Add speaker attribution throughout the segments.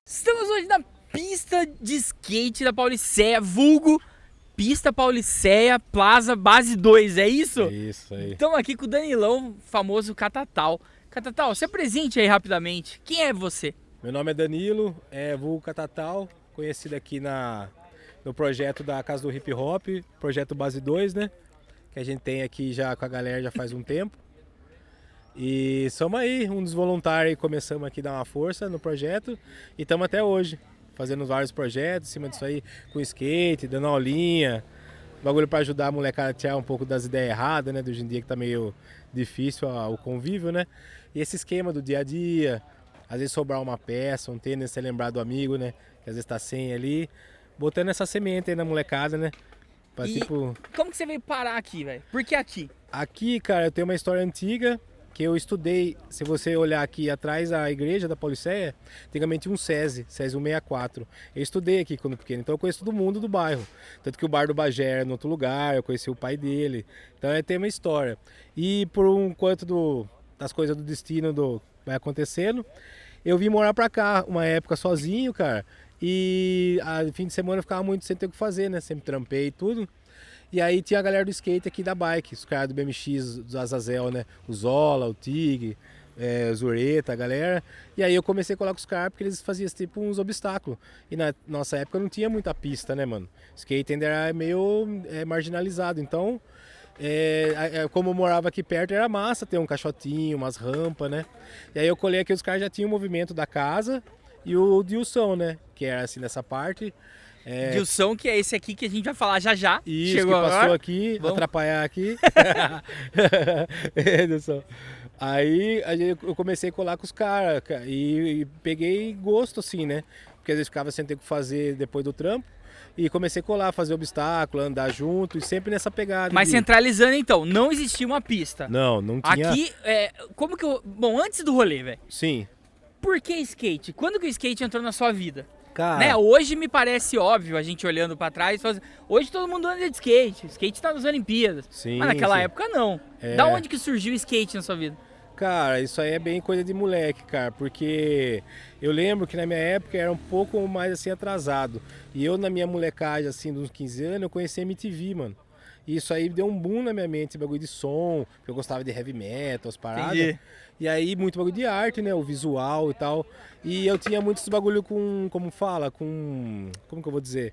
Speaker 1: Estamos hoje na pista de skate da Pauliceia, vulgo Pista Pauliceia, Plaza Base 2, é isso?
Speaker 2: É isso aí.
Speaker 1: Estamos aqui com o Danilão, famoso Catatal. Catatal, se apresente aí rapidamente. Quem é você?
Speaker 2: Meu nome é Danilo, vulgo Catatal, conhecido aqui no projeto da Casa do Hip Hop, projeto Base 2, né? Que a gente tem aqui já com a galera já faz um tempo. E somos aí, um dos voluntários, começamos aqui a dar uma força no projeto e estamos até hoje, fazendo vários projetos em cima disso aí, com skate, dando aulinha, bagulho para ajudar a molecada a tirar um pouco das ideias erradas, né, de hoje em dia que tá meio difícil o convívio, né, e esse esquema do dia a dia, às vezes sobrar uma peça, um tênis, você lembrar do amigo, né, que às vezes tá sem ali, botando essa semente aí na molecada, né, pra tipo...
Speaker 1: Como que você veio parar aqui, velho? Por que aqui?
Speaker 2: Aqui, cara, eu tenho uma história antiga, que eu estudei, se você olhar aqui atrás da igreja da Pauliceia, antigamente um SESI 164. Eu estudei aqui quando pequeno, então eu conheço todo mundo do bairro. Tanto que o bar do Bagé era em outro lugar, eu conheci o pai dele. Então tem uma história. E por um quanto das coisas do destino vai acontecendo, eu vim morar pra cá uma época sozinho, cara. E a fim de semana eu ficava muito sem ter o que fazer, né? Sempre trampei e tudo. E aí tinha a galera do skate aqui da bike, os caras do BMX, do Azazel, né? O Zola, o Tig, o Zureta, a galera. E aí eu comecei a colar com os caras porque eles faziam tipo uns obstáculos. E na nossa época não tinha muita pista, né, mano? Skate ainda era meio marginalizado. Então, como eu morava aqui perto, era massa ter um caixotinho, umas rampas, né? E aí eu colei aqui, os caras já tinham o movimento da casa e o Dilson, né? Que era assim nessa parte.
Speaker 1: Dilson, que é esse aqui que a gente vai falar já já.
Speaker 2: Isso,
Speaker 1: chegou
Speaker 2: que passou
Speaker 1: agora.
Speaker 2: aqui,
Speaker 1: Vamos.
Speaker 2: atrapalhar aqui. Dilson. Aí eu comecei a colar com os caras e peguei gosto assim, né? Porque às vezes ficava sem ter o que fazer depois do trampo. E comecei a colar, fazer obstáculo, andar junto e sempre nessa pegada.
Speaker 1: Mas centralizando então, não existia uma pista.
Speaker 2: Não tinha.
Speaker 1: Aqui, como que eu... Bom, antes do rolê, velho.
Speaker 2: Sim.
Speaker 1: Por que skate? Quando que o skate entrou na sua vida?
Speaker 2: Cara...
Speaker 1: Né? Hoje me parece óbvio, a gente olhando pra trás, hoje todo mundo anda de skate, skate tá nas Olimpíadas,
Speaker 2: sim,
Speaker 1: mas naquela
Speaker 2: sim.
Speaker 1: época não. Da onde que surgiu o skate na sua vida?
Speaker 2: Cara, isso aí é bem coisa de moleque, cara, porque eu lembro que na minha época era um pouco mais assim atrasado, e eu na minha molecagem assim, dos 15 anos, eu conheci a MTV, mano. E isso aí deu um boom na minha mente, esse bagulho de som, porque eu gostava de heavy metal, as paradas.
Speaker 1: Entendi.
Speaker 2: E aí muito bagulho de arte, né, o visual e tal. E eu tinha muito esse bagulho com, como que eu vou dizer?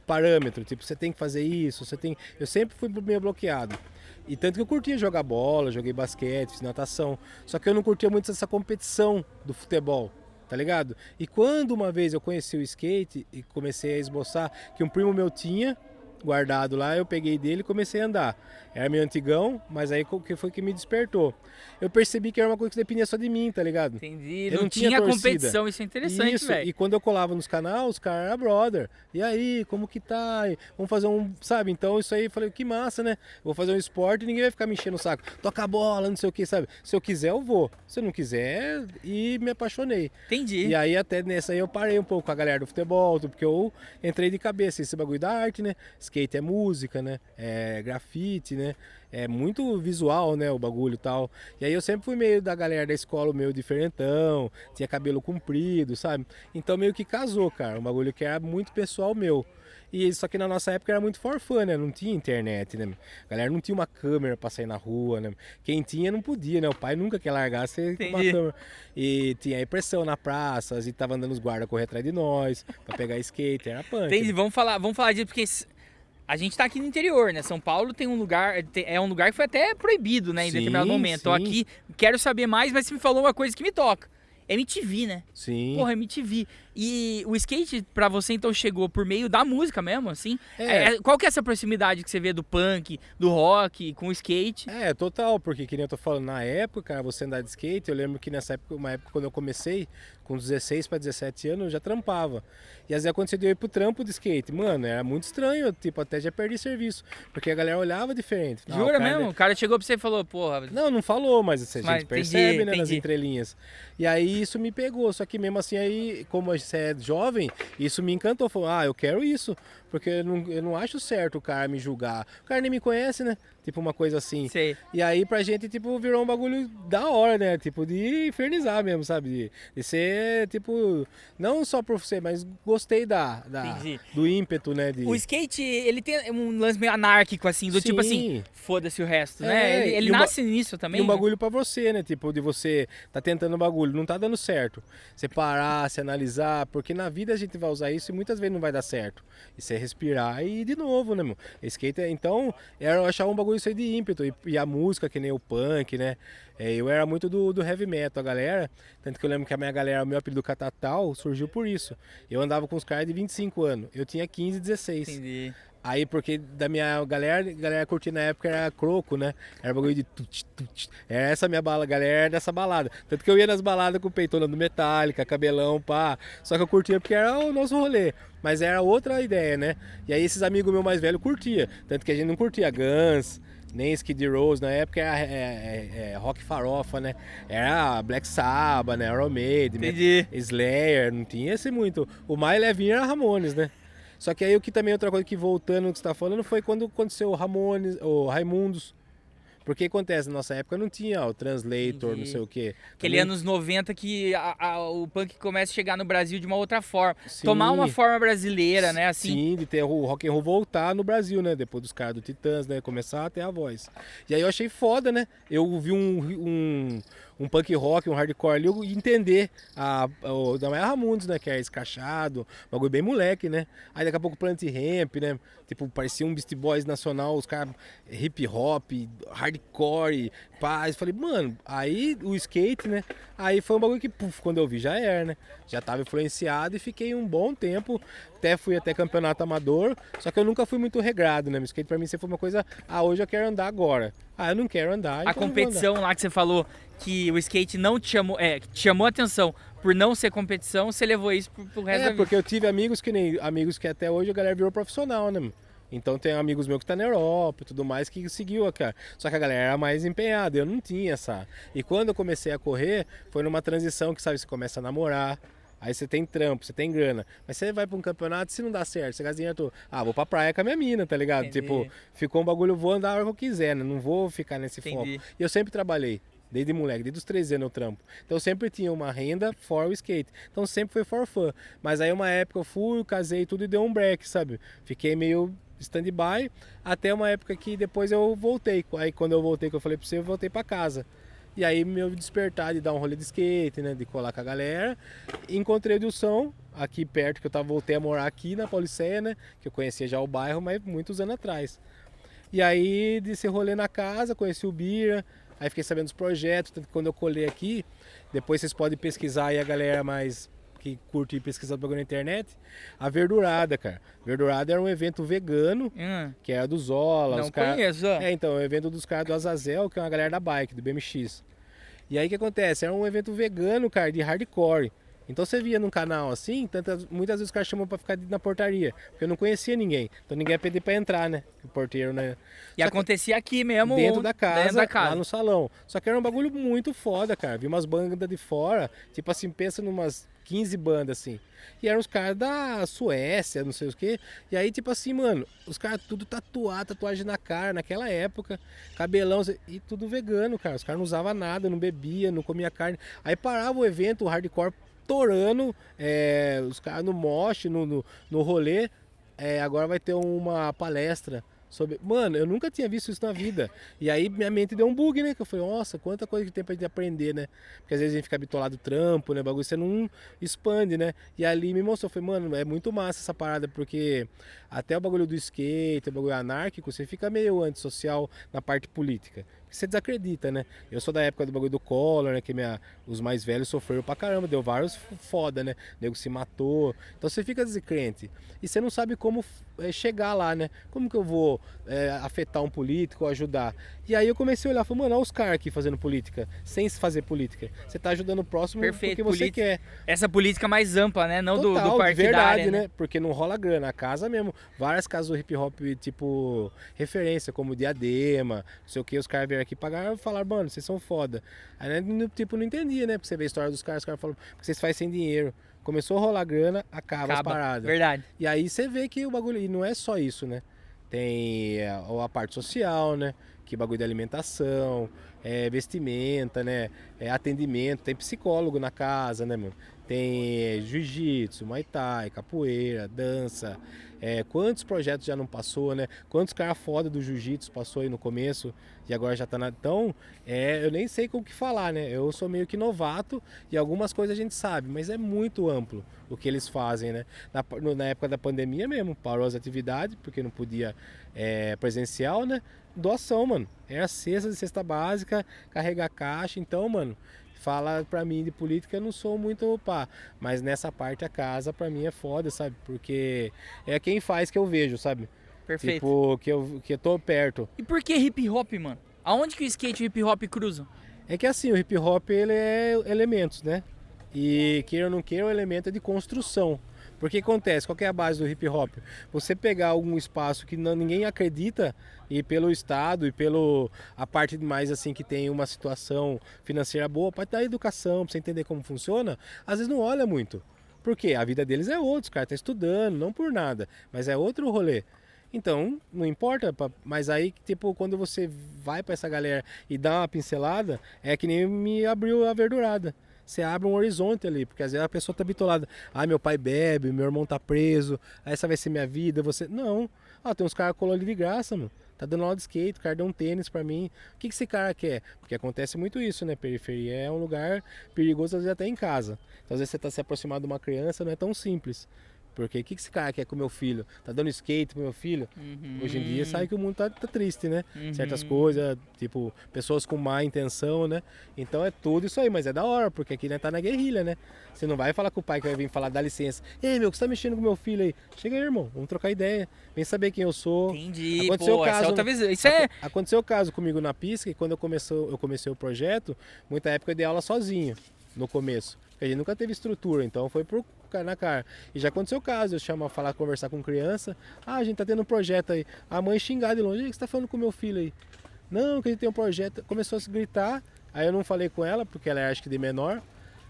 Speaker 2: Parâmetro, tipo, você tem que fazer isso, você tem... Eu sempre fui meio bloqueado. E tanto que eu curtia jogar bola, joguei basquete, fiz natação. Só que eu não curtia muito essa competição do futebol, tá ligado? E quando uma vez eu conheci o skate e comecei a esboçar, que um primo meu tinha guardado lá, eu peguei dele e comecei a andar. Era meio antigão, mas aí que foi que me despertou. Eu percebi que era uma coisa que dependia só de mim, tá ligado?
Speaker 1: Entendi,
Speaker 2: Eu
Speaker 1: não tinha
Speaker 2: torcida.
Speaker 1: competição, isso é interessante,
Speaker 2: Isso,
Speaker 1: velho.
Speaker 2: e quando eu colava nos canais, os caras eram brother. E aí, como que tá? Vamos fazer sabe? Então isso aí, eu falei, que massa, né? Vou fazer um esporte e ninguém vai ficar me enchendo o saco. Toca a bola, não sei o que, sabe? Se eu quiser, eu vou. Se eu não quiser, e me apaixonei.
Speaker 1: Entendi.
Speaker 2: E aí até nessa aí eu parei um pouco com a galera do futebol, porque eu entrei de cabeça esse bagulho da arte, né? Skate é música, né? É grafite, né? É muito visual, né, o bagulho e tal. E aí eu sempre fui meio da galera da escola, meio diferentão, tinha cabelo comprido, sabe? Então meio que casou, cara, um bagulho que era muito pessoal meu. E só que na nossa época era muito for fun, né? Não tinha internet, né? A galera não tinha uma câmera pra sair na rua, né? Quem tinha não podia, né? O pai nunca quer largar você com uma câmera. E tinha a impressão na praça, e tava andando os guardas correr atrás de nós, pra pegar skate, era punk.
Speaker 1: Entendi,
Speaker 2: né?
Speaker 1: vamos falar disso, porque a gente tá aqui no interior, né? São Paulo tem um lugar, é um lugar que foi até proibido, né? Em determinado momento. Então aqui, quero saber mais, mas você me falou uma coisa que me toca. MTV, né?
Speaker 2: Sim.
Speaker 1: Porra, MTV. E o skate pra você então chegou por meio da música mesmo, assim? Qual que é essa proximidade que você vê do punk, do rock, com o skate?
Speaker 2: Total, porque que nem eu tô falando, na época, você andar de skate, eu lembro que nessa época, uma época quando eu comecei, com 16 para 17 anos, eu já trampava. E às vezes aconteceu de eu ir pro trampo de skate. Mano, era muito estranho, eu, tipo, até já perdi serviço, porque a galera olhava diferente.
Speaker 1: Jura mesmo? O cara chegou pra você e falou, porra...
Speaker 2: Não falou, mas a gente percebe, né, nas
Speaker 1: entendi.
Speaker 2: entrelinhas. E aí isso me pegou, só que mesmo assim aí, como você é jovem, isso me encantou. Falou, eu quero isso, porque eu não acho certo o cara me julgar. O cara nem me conhece, né? Tipo uma coisa assim.
Speaker 1: Sei.
Speaker 2: E aí pra gente, tipo, virou um bagulho da hora, né? Tipo, de infernizar mesmo, sabe? De ser, tipo, não só por você, mas gostei
Speaker 1: Entendi.
Speaker 2: do ímpeto, né?
Speaker 1: O skate, ele tem um lance meio anárquico, assim, do tipo assim,
Speaker 2: Sim.
Speaker 1: foda-se o resto, né? Ele
Speaker 2: e um
Speaker 1: nasce nisso também.
Speaker 2: E um
Speaker 1: né?
Speaker 2: bagulho pra você, né? Tipo, de você tá tentando um bagulho, não tá dando certo. Você parar, se analisar, porque na vida a gente vai usar isso e muitas vezes não vai dar certo. E você respirar e ir de novo, né, meu? Skate, então, eu achava um bagulho isso aí de ímpeto. E a música, que nem o punk, né? Eu era muito do heavy metal, a galera. Tanto que eu lembro que a minha galera, o meu apelido Catatal, surgiu por isso. Eu andava com os caras de 25 anos. Eu tinha 15, 16.
Speaker 1: Entendi.
Speaker 2: Aí, porque da minha galera curtia na época era croco, né? Era bagulho de tut, tut. Era essa minha galera dessa balada. Tanto que eu ia nas baladas com peitona do Metallica, cabelão, pá. Só que eu curtia porque era o nosso rolê. Mas era outra ideia, né? E aí esses amigos meus mais velhos curtia. Tanto que a gente não curtia Guns, nem Skid Row. Na época era rock farofa, né? Era Black Sabbath, né? Iron Maiden,
Speaker 1: Entendi.
Speaker 2: Slayer. Não tinha esse muito. O mais levinho era Ramones, né? Só que aí o que também outra coisa que voltando no que você tá falando foi quando aconteceu o Ramones, o Raimundos. Porque acontece, na nossa época não tinha o Translator,
Speaker 1: Entendi.
Speaker 2: não sei o quê.
Speaker 1: Aquele
Speaker 2: Também-
Speaker 1: anos 90 que o punk começa a chegar no Brasil de uma outra forma.
Speaker 2: Sim.
Speaker 1: Tomar uma forma brasileira, né? Assim.
Speaker 2: Sim, de ter o rock and roll voltar no Brasil, né? Depois dos caras do Titãs, né? Começar a ter a voz. E aí eu achei foda, né? Eu vi um punk rock, um hardcore ali, eu entender o da Maia Ramundos, né? Que é escrachado, bagulho bem moleque, né? Aí daqui a pouco Plant Ramp, né? Tipo, parecia um Beastie Boys nacional, os caras hip hop, hardcore, paz. Falei, mano, aí o skate, né? Aí foi um bagulho que, puf, quando eu vi já era, né? Já tava influenciado e fiquei um bom tempo. Fui até campeonato amador, só que eu nunca fui muito regrado, né? O skate pra mim sempre foi uma coisa, hoje eu quero andar agora. Eu não quero andar.
Speaker 1: A
Speaker 2: então eu não vou
Speaker 1: competição lá que você falou que o skate não te chamou, te chamou a atenção por não ser competição, você levou isso pro resto da vida.
Speaker 2: porque eu tive amigos que até hoje a galera virou profissional, né? Então tem amigos meus que tá na Europa e tudo mais que seguiu, cara. Só que a galera era mais empenhada, eu não tinha essa. E quando eu comecei a correr, foi numa transição que, sabe, você começa a namorar, aí você tem trampo, você tem grana. Mas você vai pra um campeonato, se não dá certo, você gasta dinheiro, vou pra praia com a minha mina, tá ligado?
Speaker 1: Entendi.
Speaker 2: Tipo, ficou um bagulho, eu vou andar a hora que eu quiser, né? Não vou ficar nesse foco.
Speaker 1: Entendi.
Speaker 2: E eu sempre trabalhei. Desde moleque, desde os 13 anos eu trampo. Então eu sempre tinha uma renda fora o skate. Então sempre foi for fun. Mas aí uma época eu fui, casei tudo e deu um break, sabe? Fiquei meio stand-by até uma época que depois eu voltei. Aí quando eu voltei, que eu falei pra você, eu voltei pra casa. E aí meu despertar de dar um rolê de skate, né? De colar com a galera. Encontrei o Dilson aqui perto, que eu voltei a morar aqui na Pauliceia, né? Que eu conhecia já o bairro, mas muitos anos atrás. E aí desse rolê na casa, conheci o Bira. Aí fiquei sabendo dos projetos, tanto que quando eu colei aqui, depois vocês podem pesquisar aí a galera mais que curte pesquisar bagulho na internet, a Verdurada, cara. Verdurada era um evento vegano, que era do Zola.
Speaker 1: Não conheço.
Speaker 2: Então, é um evento dos caras do Azazel, que é uma galera da bike, do BMX. E aí o que acontece? Era um evento vegano, cara, de hardcore. Então você via num canal assim, muitas vezes os caras chamam pra ficar na portaria, porque eu não conhecia ninguém. Então ninguém ia pedir pra entrar, né? O porteiro, né?
Speaker 1: E acontecia aqui mesmo,
Speaker 2: dentro da casa,
Speaker 1: casa.
Speaker 2: lá no salão. Só que era um bagulho muito foda, cara. Vi umas bandas de fora, tipo assim, pensa numas 15 bandas assim. E eram os caras da Suécia, não sei o quê. E aí, tipo assim, mano, os caras tudo tatuagem na cara, naquela época, cabelão, e tudo vegano, cara. Os caras não usavam nada, não bebia, não comia carne. Aí parava o evento, o hardcore torando, os caras no mosh, no rolê. Agora vai ter uma palestra sobre... Mano, eu nunca tinha visto isso na vida. E aí minha mente deu um bug, né? Que eu falei, nossa, quanta coisa que tem pra gente aprender, né? Porque às vezes a gente fica bitolado do trampo, né? Bagulho, você não expande, né? E ali me mostrou, eu falei, mano, é muito massa essa parada, porque até o bagulho do skate, o bagulho anárquico, você fica meio antissocial na parte política. Você desacredita, né? Eu sou da época do bagulho do Collor, né? Que os mais velhos sofreram pra caramba, deu vários foda, né? O nego se matou. Então você fica descrente. E você não sabe como chegar lá, né? Como que eu vou afetar um político ou ajudar? E aí eu comecei a olhar e falei, mano, olha os caras aqui fazendo política, sem fazer política. Você tá ajudando o próximo porque você quer.
Speaker 1: Essa política mais ampla, né? Não
Speaker 2: Total,
Speaker 1: do partidário,
Speaker 2: verdade, né? Porque não rola grana. A casa mesmo, várias casas do hip hop, tipo, referência, como Diadema, não sei o que, os caras vieram aqui pagar e falaram, mano, vocês são foda. Aí, tipo, não entendia, né? Porque você vê a história dos caras, os caras falam, porque vocês fazem sem dinheiro. Começou a rolar grana, acaba as paradas.
Speaker 1: Verdade.
Speaker 2: E aí você vê que o bagulho, e não é só isso, né? tem a parte social, né? Que bagulho de alimentação, vestimenta, né? Atendimento, tem psicólogo na casa, né, mano? Tem jiu-jitsu, muay thai, capoeira, dança. Quantos projetos já não passou, né? Quantos caras foda do jiu-jitsu passou aí no começo e agora já tá na... Então, eu nem sei com o que falar, né? Eu sou meio que novato e algumas coisas a gente sabe, mas é muito amplo o que eles fazem, né? Na época da pandemia mesmo, parou as atividades, porque não podia presencial, né? Doação, mano. Era cesta de cesta básica, carregar caixa, então, mano... Fala pra mim de política, eu não sou muito pá, mas nessa parte a casa pra mim é foda, sabe? Porque é quem faz que eu vejo, sabe?
Speaker 1: Perfeito.
Speaker 2: Tipo, que eu tô perto.
Speaker 1: E por que hip hop, mano? Aonde que o skate e o hip hop cruzam?
Speaker 2: É que assim, o hip hop ele é elementos, né? E queira ou não queira, o elemento é de construção. Porque acontece, qual que é a base do hip hop? Você pegar algum espaço que ninguém acredita e pelo Estado e pelo a parte mais assim que tem uma situação financeira boa, para dar educação, para você entender como funciona, às vezes não olha muito. Por quê? A vida deles é outra, os caras estão estudando, não por nada, mas é outro rolê. Então, não importa, mas aí, tipo, quando você vai para essa galera e dá uma pincelada, é que nem me abriu a verdurada. Você abre um horizonte ali, porque às vezes a pessoa tá bitolada. Ah, meu pai bebe, meu irmão tá preso, essa vai ser minha vida, você... Não. Ah, tem uns caras colou ali de graça, mano. Tá dando aula de skate, o cara deu um tênis pra mim. O que esse cara quer? Porque acontece muito isso, né? Periferia é um lugar perigoso, às vezes até em casa. Então, às vezes você tá se aproximando de uma criança, não é tão simples. Porque o que esse cara quer com o meu filho? Tá dando skate pro meu filho? Hoje em dia sabe que o mundo tá triste, né? Certas coisas, tipo, pessoas com má intenção, né? Então é tudo isso aí, mas é da hora, porque aqui né, tá na guerrilha, né? Você não vai falar com o pai que vai vir falar, dá licença. Ei, meu, que você tá mexendo com meu filho aí? Chega aí, irmão, vamos trocar ideia. Vem saber quem eu sou.
Speaker 1: Entendi,
Speaker 2: aconteceu
Speaker 1: pô,
Speaker 2: o caso,
Speaker 1: essa é outra vez. Isso é...
Speaker 2: Aconteceu o caso comigo na pista, que quando eu comecei o projeto, muita época eu dei aula sozinho, no começo. Porque a gente nunca teve estrutura, então foi por cara na cara. E já aconteceu o caso, eu chamo a falar, conversar com criança. Ah, a gente tá tendo um projeto aí. A mãe xingar de longe, o que você tá falando com meu filho aí? Não, que a gente tem um projeto. Começou a se gritar, aí eu não falei com ela, porque ela é acho que de menor.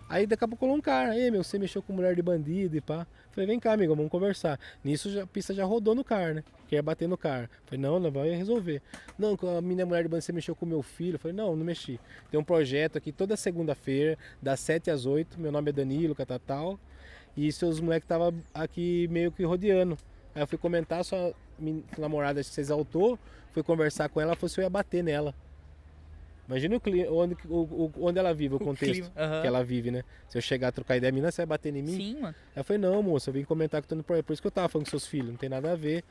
Speaker 2: Aí daqui a pouco colou um cara, aí meu, você mexeu com mulher de bandido e pá. Falei, vem cá, amigo, vamos conversar. Nisso a pista já rodou no cara, né? Queria bater no cara. Falei, não vai resolver. Não, com a minha mulher de bandido, você mexeu com meu filho. Falei, não mexi. Tem um projeto aqui toda segunda-feira, das 7 às 8. Meu nome é Danilo, Catatal. E seus moleques estavam aqui meio que rodeando. Aí eu fui comentar, sua namorada se exaltou, fui conversar com ela, falou se eu ia bater nela. Imagina o clima, onde ela vive, o contexto que ela vive, né? Se eu chegar a trocar ideia, mina, você vai bater em mim?
Speaker 1: Sim, mano.
Speaker 2: Aí eu falei, não, moça, eu vim comentar que tô no projeto. Por isso que eu tava falando com seus filhos, não tem nada a ver.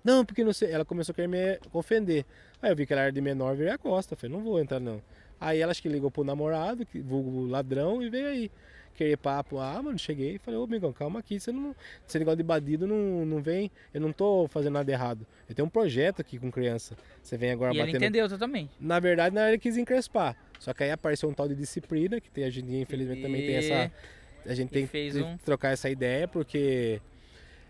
Speaker 2: Não, porque não sei. Ela começou a querer me ofender. Aí eu vi que ela era de menor, virei a costa. Eu falei, não vou entrar não. Aí ela acho que ligou pro namorado, vulgo ladrão, e veio aí. Querer papo, mano, cheguei e falei, ô amigão, calma aqui, esse negócio de bandido não vem, eu não tô fazendo nada errado. Eu tenho um projeto aqui com criança. Você vem agora
Speaker 1: e
Speaker 2: batendo.
Speaker 1: Ele entendeu totalmente.
Speaker 2: Na verdade, ele quis encrespar. Só que aí apareceu um tal de disciplina, que tem, a gente infelizmente também tem essa. A gente tem que trocar essa ideia, porque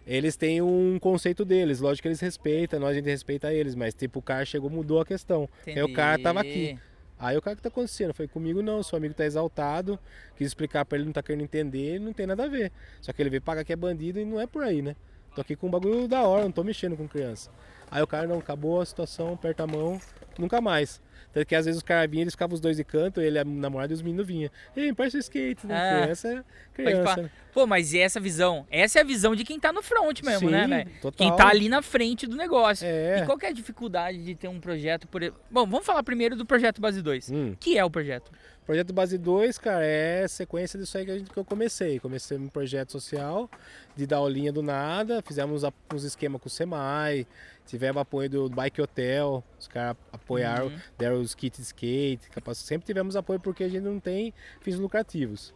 Speaker 2: eles têm um conceito deles. Lógico que eles respeitam, nós a gente respeita eles, mas tipo, o cara chegou, mudou a questão.
Speaker 1: Entendi.
Speaker 2: Aí o cara tava aqui. Aí o cara, que tá acontecendo? Eu falei, comigo não, seu amigo tá exaltado, quis explicar pra ele, não tá querendo entender, não tem nada a ver. Só que ele veio pagar que é bandido e não é por aí, né? Tô aqui com um bagulho da hora, não tô mexendo com criança. Aí o cara, não, acabou a situação, aperta a mão, nunca mais. Tanto que às vezes os caras vinham, eles ficavam os dois de canto, ele, a namorada e os meninos vinham. Ei, parece o skate, né? Criança é criança. Né?
Speaker 1: Pô, mas e essa visão? Essa é a visão de quem tá no front mesmo,
Speaker 2: sim,
Speaker 1: né, velho?
Speaker 2: Total.
Speaker 1: Quem tá ali na frente do negócio.
Speaker 2: É.
Speaker 1: E qual que é a dificuldade de ter um projeto por... Bom, vamos falar primeiro do Projeto Base 2. Que é o projeto?
Speaker 2: O Projeto Base 2, cara, é sequência disso aí que eu comecei. Comecei um projeto social, de dar aulinha do nada, fizemos uns esquemas com o Semai, tivemos apoio do Bike Hotel, os caras apoiaram, deram os kits de skate, sempre tivemos apoio porque a gente não tem fins lucrativos.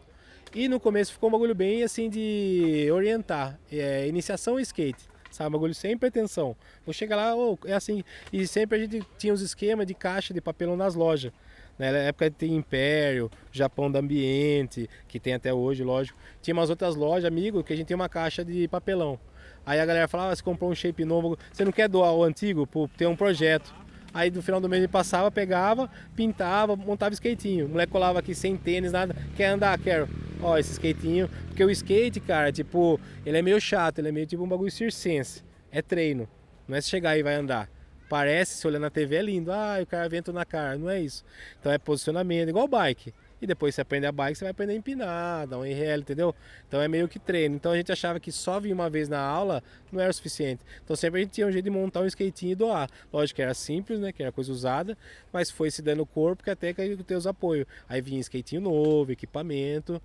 Speaker 2: E no começo ficou um bagulho bem assim de orientar, iniciação em skate. Sabe, um bagulho sem pretensão. Vou chegar lá, é assim. E sempre a gente tinha os esquemas de caixa de papelão nas lojas. Na época tem Império, Japão do Ambiente, que tem até hoje, lógico. Tinha umas outras lojas, amigo, que a gente tem uma caixa de papelão. Aí a galera falava, você comprou um shape novo, você não quer doar o antigo? Pô, tem um projeto. Aí no final do mês ele passava, pegava, pintava, montava skatinho. O moleque colava aqui sem tênis, nada. Quer andar? Quero. Ó, esse skatinho. Porque o skate, cara, tipo, ele é meio chato, ele é meio tipo um bagulho circense. É treino. Não é chegar e vai andar. Parece, se olhando na TV é lindo. O cara vento na cara. Não é isso. Então é posicionamento, igual bike. E depois você aprende a bike, você vai aprender a empinar, dar um RL, entendeu? Então é meio que treino. Então a gente achava que só vir uma vez na aula não era o suficiente. Então sempre a gente tinha um jeito de montar um skatinho e doar. Lógico que era simples, né? Que era coisa usada, mas foi se dando corpo que até que ter os apoios. Aí vinha skatinho novo, equipamento.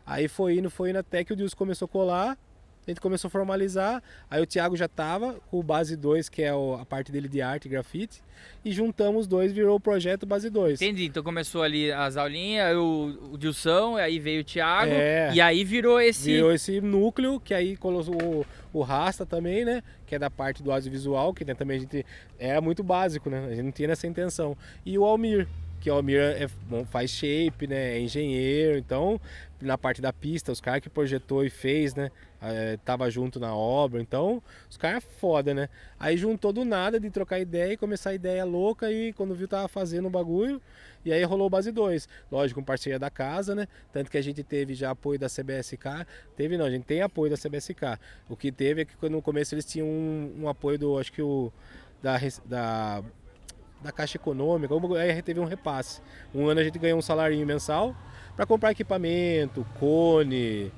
Speaker 2: Aí foi indo até que o Dilson começou a colar. A gente começou a formalizar, aí o Thiago já tava com o Base 2, que é a parte dele de arte e grafite, e juntamos os dois, virou o projeto Base 2.
Speaker 1: Entendi, então começou ali as aulinhas, o Dilson, aí veio o Thiago, e aí virou esse
Speaker 2: núcleo, que aí colocou o Rasta também, né, que é da parte do audiovisual, que né, também a gente era muito básico, né, a gente não tinha essa intenção. E o Almir, que o Almir faz shape, né, é engenheiro, então na parte da pista, os caras que projetou e fez, né, tava junto na obra, então os caras foda, né. Aí juntou do nada de trocar ideia e começar a ideia louca e quando viu tava fazendo o bagulho, e aí rolou o Base 2, lógico, com parceria da casa, né, tanto que a gente teve já apoio da CBSK, a gente tem apoio da CBSK, o que teve é que no começo eles tinham um apoio do, acho que da Caixa Econômica, aí a gente teve um repasse. Um ano a gente ganhou um salarinho mensal para comprar equipamento, cone,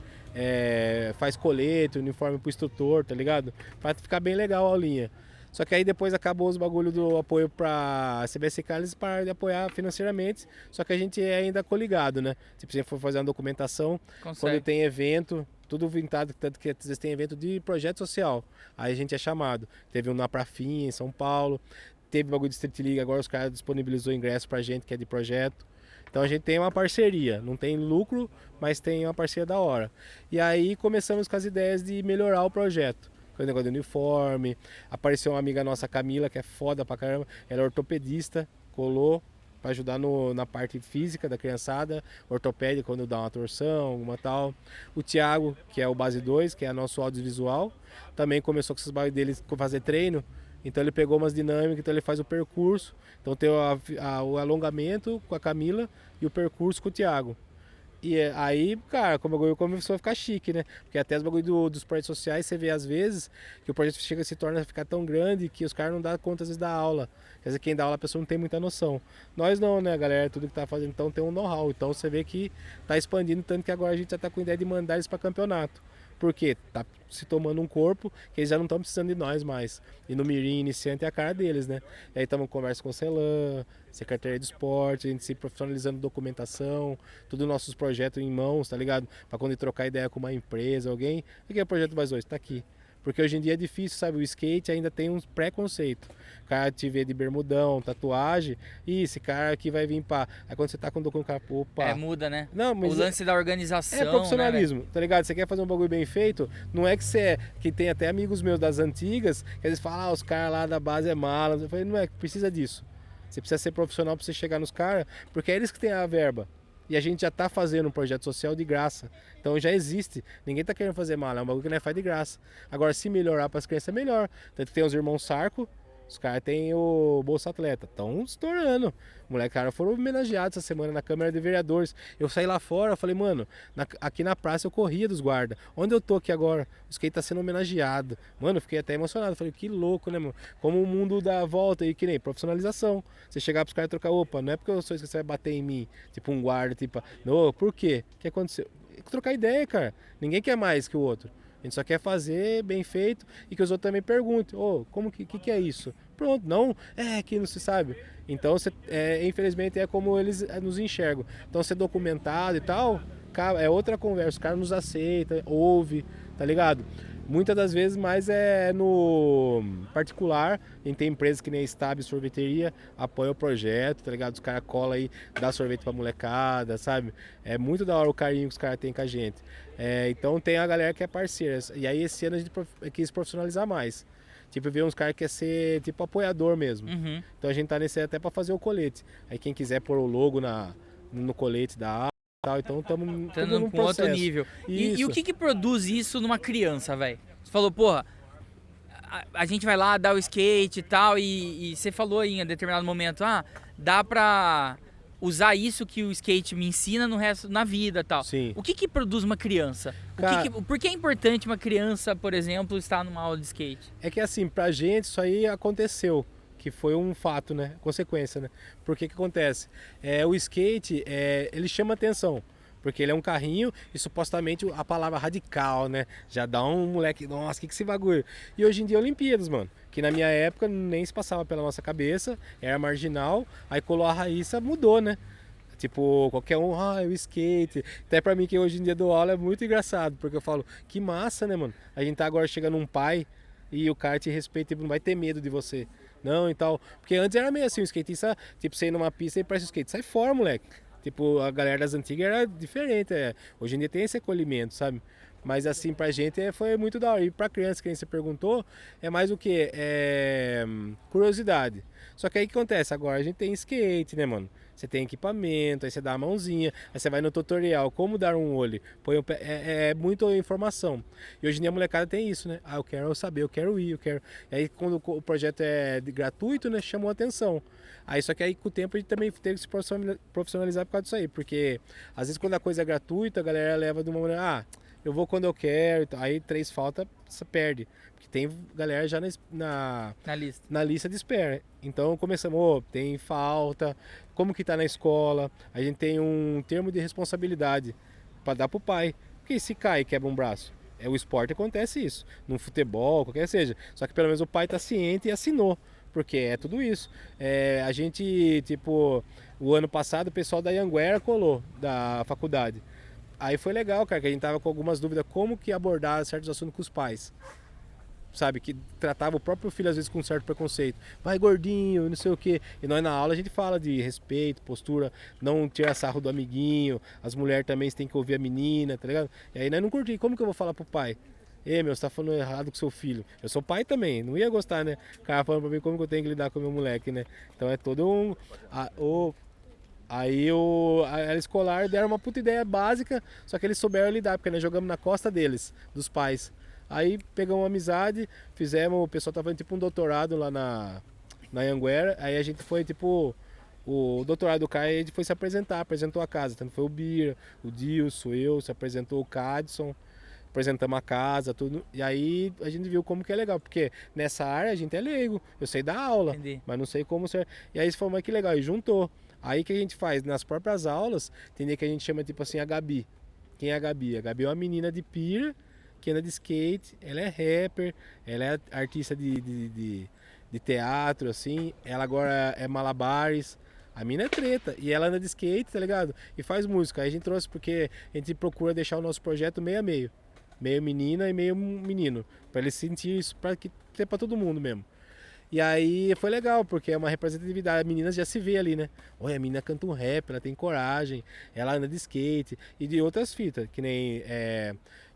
Speaker 2: faz colete, uniforme pro instrutor, tá ligado? Pra ficar bem legal a aulinha. Só que aí depois acabou os bagulho do apoio pra CBSK, eles pararam de apoiar financeiramente, só que a gente é ainda coligado, né? Se você for fazer uma documentação, quando tem evento, tudo vintado, tanto que às vezes tem evento de projeto social, aí a gente é chamado. Teve um na Prafinha, em São Paulo, teve bagulho de Street League, agora os caras disponibilizou ingresso pra gente que é de projeto. Então a gente tem uma parceria, não tem lucro, mas tem uma parceria da hora. E aí começamos com as ideias de melhorar o projeto. Com o negócio do uniforme, apareceu uma amiga nossa, Camila, que é foda pra caramba, ela é ortopedista, colou para ajudar na parte física da criançada, ortopédica quando dá uma torção, alguma tal. O Thiago, que é o Base 2, que é nosso audiovisual, também começou com esses bagulhos dele fazer treino. Então ele pegou umas dinâmicas, então ele faz o percurso. Então tem o alongamento com a Camila e o percurso com o Thiago. E aí, cara, como o bagulho começou a ficar chique, né? Porque até os bagulho dos projetos sociais, você vê às vezes que o projeto se torna a ficar tão grande que os caras não dão conta às vezes da aula. Quer dizer, quem dá aula a pessoa não tem muita noção. Nós não, né, galera? Tudo que tá fazendo então tem um know-how. Então você vê que tá expandindo, tanto que agora a gente já tá com ideia de mandar eles para campeonato. Porque tá se tomando um corpo que eles já não estão precisando de nós mais. E no Mirim iniciante é a cara deles, né? E aí estamos em conversa com o Celan, Secretaria de Esporte, a gente se profissionalizando documentação, todos os nossos projetos em mãos, tá ligado? Para quando trocar ideia com uma empresa, alguém. O que é o projeto mais hoje? Tá aqui. Porque hoje em dia é difícil, sabe? O skate ainda tem um preconceito. O cara te vê de bermudão, tatuagem, e esse cara aqui vai vir pá. Aí quando você tá com o documento, opa.
Speaker 1: Muda, né?
Speaker 2: Não, mas
Speaker 1: o lance da organização.
Speaker 2: É profissionalismo,
Speaker 1: né,
Speaker 2: tá ligado? Você quer fazer um bagulho bem feito, não é que você que tem até amigos meus das antigas, que eles falam, os caras lá da base é mala. Eu falei, não é, precisa disso. Você precisa ser profissional pra você chegar nos caras, porque é eles que têm a verba. E a gente já tá fazendo um projeto social de graça. Então já existe. Ninguém tá querendo fazer mal, é um bagulho que nós faz de graça. Agora, se melhorar para as crianças, é melhor. Tanto que tem os irmãos Sarco, os caras têm o Bolsa Atleta. Estão estourando. Moleque, cara, foram homenageados essa semana na Câmara de Vereadores. Eu saí lá fora, eu falei, mano, aqui na praça eu corria dos guardas. Onde eu tô aqui agora? O skate tá sendo homenageado. Mano, eu fiquei até emocionado. Falei, que louco, né, mano? Como o mundo dá a volta e que nem profissionalização. Você chegar pros caras e trocar, opa, não é porque eu sou isso que você vai bater em mim. Tipo um guarda, tipo, não, por quê? O que aconteceu? Trocar ideia, cara. Ninguém quer mais que o outro. A gente só quer fazer bem feito e que os outros também perguntem, como que é isso? Pronto, não, que não se sabe. Então, infelizmente, é como eles nos enxergam. Então, ser documentado e tal, é outra conversa. O cara nos aceita, ouve, tá ligado? Muitas das vezes mais é no particular, a gente tem empresas que nem a Stab Sorveteria, apoia o projeto, tá ligado? Os caras colam aí, dá sorvete pra molecada, sabe? É muito da hora o carinho que os caras têm com a gente. Então tem a galera que é parceira, e aí esse ano a gente quis profissionalizar mais. Tipo, ver uns caras que quer ser tipo apoiador mesmo.
Speaker 1: Uhum.
Speaker 2: Então a gente tá nesse até pra fazer o colete. Aí quem quiser pôr o logo no colete da então estamos
Speaker 1: com outro nível. E o que produz isso numa criança, velho? Você falou, porra, a gente vai lá dar o skate e tal, e você falou aí em determinado momento, dá pra usar isso que o skate me ensina no resto, na vida e tal.
Speaker 2: Sim.
Speaker 1: O que produz uma criança?
Speaker 2: Cara,
Speaker 1: Por que é importante uma criança, por exemplo, estar numa aula de skate?
Speaker 2: é que assim, pra gente isso aí aconteceu, que foi um fato, né? Consequência, né? Por que acontece? O skate, ele chama atenção. Porque ele é um carrinho e supostamente a palavra radical, né? Já dá um moleque, nossa, que esse bagulho? E hoje em dia Olimpíadas, mano. Que na minha época nem se passava pela nossa cabeça, era marginal, aí colou a Raíssa, mudou, né? Tipo, qualquer um, o skate. Até pra mim que hoje em dia dou aula é muito engraçado, porque eu falo, que massa, né, mano? A gente tá agora chegando um pai e o cara te respeita e não vai ter medo de você. Não, e tal. Porque antes era meio assim, o skatista, tipo, você ir numa pista e parece o skate, sai fora, moleque. Tipo, a galera das antigas era diferente. Hoje em dia tem esse acolhimento, sabe? Mas assim, pra gente foi muito da hora. E pra criança, que nem você perguntou, é mais o quê? Curiosidade. Só que aí o que acontece? Agora a gente tem skate, né, mano? Você tem equipamento, aí você dá a mãozinha, aí você vai no tutorial, como dar um olho, põe o pé, é muita informação. E hoje em dia a molecada tem isso, né? Eu quero saber, eu quero ir, eu quero... E aí quando o projeto é gratuito, né, chamou a atenção. Aí só que aí com o tempo a gente também teve que se profissionalizar por causa disso aí, porque às vezes quando a coisa é gratuita, a galera leva de uma maneira, eu vou quando eu quero, aí 3 faltas, você perde. Porque tem galera já na lista de espera. Então começamos, tem falta, como que tá na escola, a gente tem um termo de responsabilidade para dar pro pai. Porque se cai e quebra um braço, o esporte acontece isso, no futebol, qualquer seja. Só que pelo menos o pai tá ciente e assinou. Porque é tudo isso. A gente, tipo, o ano passado o pessoal da Anhanguera colou, da faculdade. Aí foi legal, cara, que a gente tava com algumas dúvidas como que abordar certos assuntos com os pais. Sabe, que tratava o próprio filho às vezes com um certo preconceito. Vai gordinho, não sei o quê. E nós na aula a gente fala de respeito, postura, não tirar sarro do amiguinho. As mulheres também têm que ouvir a menina, tá ligado? E aí nós não curtimos. Como que eu vou falar pro pai? Você tá falando errado com seu filho. Eu sou pai também, não ia gostar, né? O cara falando pra mim como que eu tenho que lidar com o meu moleque, né? Então é todo um... Aí a escolar deram uma puta ideia básica, só que eles souberam lidar, porque nós jogamos na costa deles, dos pais. Aí pegamos uma amizade, fizemos, o pessoal tava fazendo tipo um doutorado lá na Anhanguera, aí a gente foi tipo, o doutorado do cara, a gente foi se apresentar, apresentou a casa, tanto foi o Bira, o Dilson, eu, se apresentou o Cadson, apresentamos a casa, tudo, e aí a gente viu como que é legal, porque nessa área a gente é leigo, eu sei dar aula,
Speaker 1: Entendi.
Speaker 2: mas não sei como ser, e aí falou, mas que legal, e juntou. Aí que a gente faz, nas próprias aulas, tem dia que a gente chama tipo assim a Gabi. Quem é a Gabi? A Gabi é uma menina de Pira, que anda de skate, ela é rapper, ela é artista de teatro, assim, ela agora é malabares, a mina é treta, e ela anda de skate, tá ligado? E faz música, aí a gente trouxe porque a gente procura deixar o nosso projeto meio a meio, meio menina e meio menino, pra ele sentir isso, pra que ser pra todo mundo mesmo. E aí foi legal, porque é uma representatividade, a menina já se vê ali, né? Olha, a menina canta um rap, ela tem coragem, ela anda de skate e de outras fitas, que nem...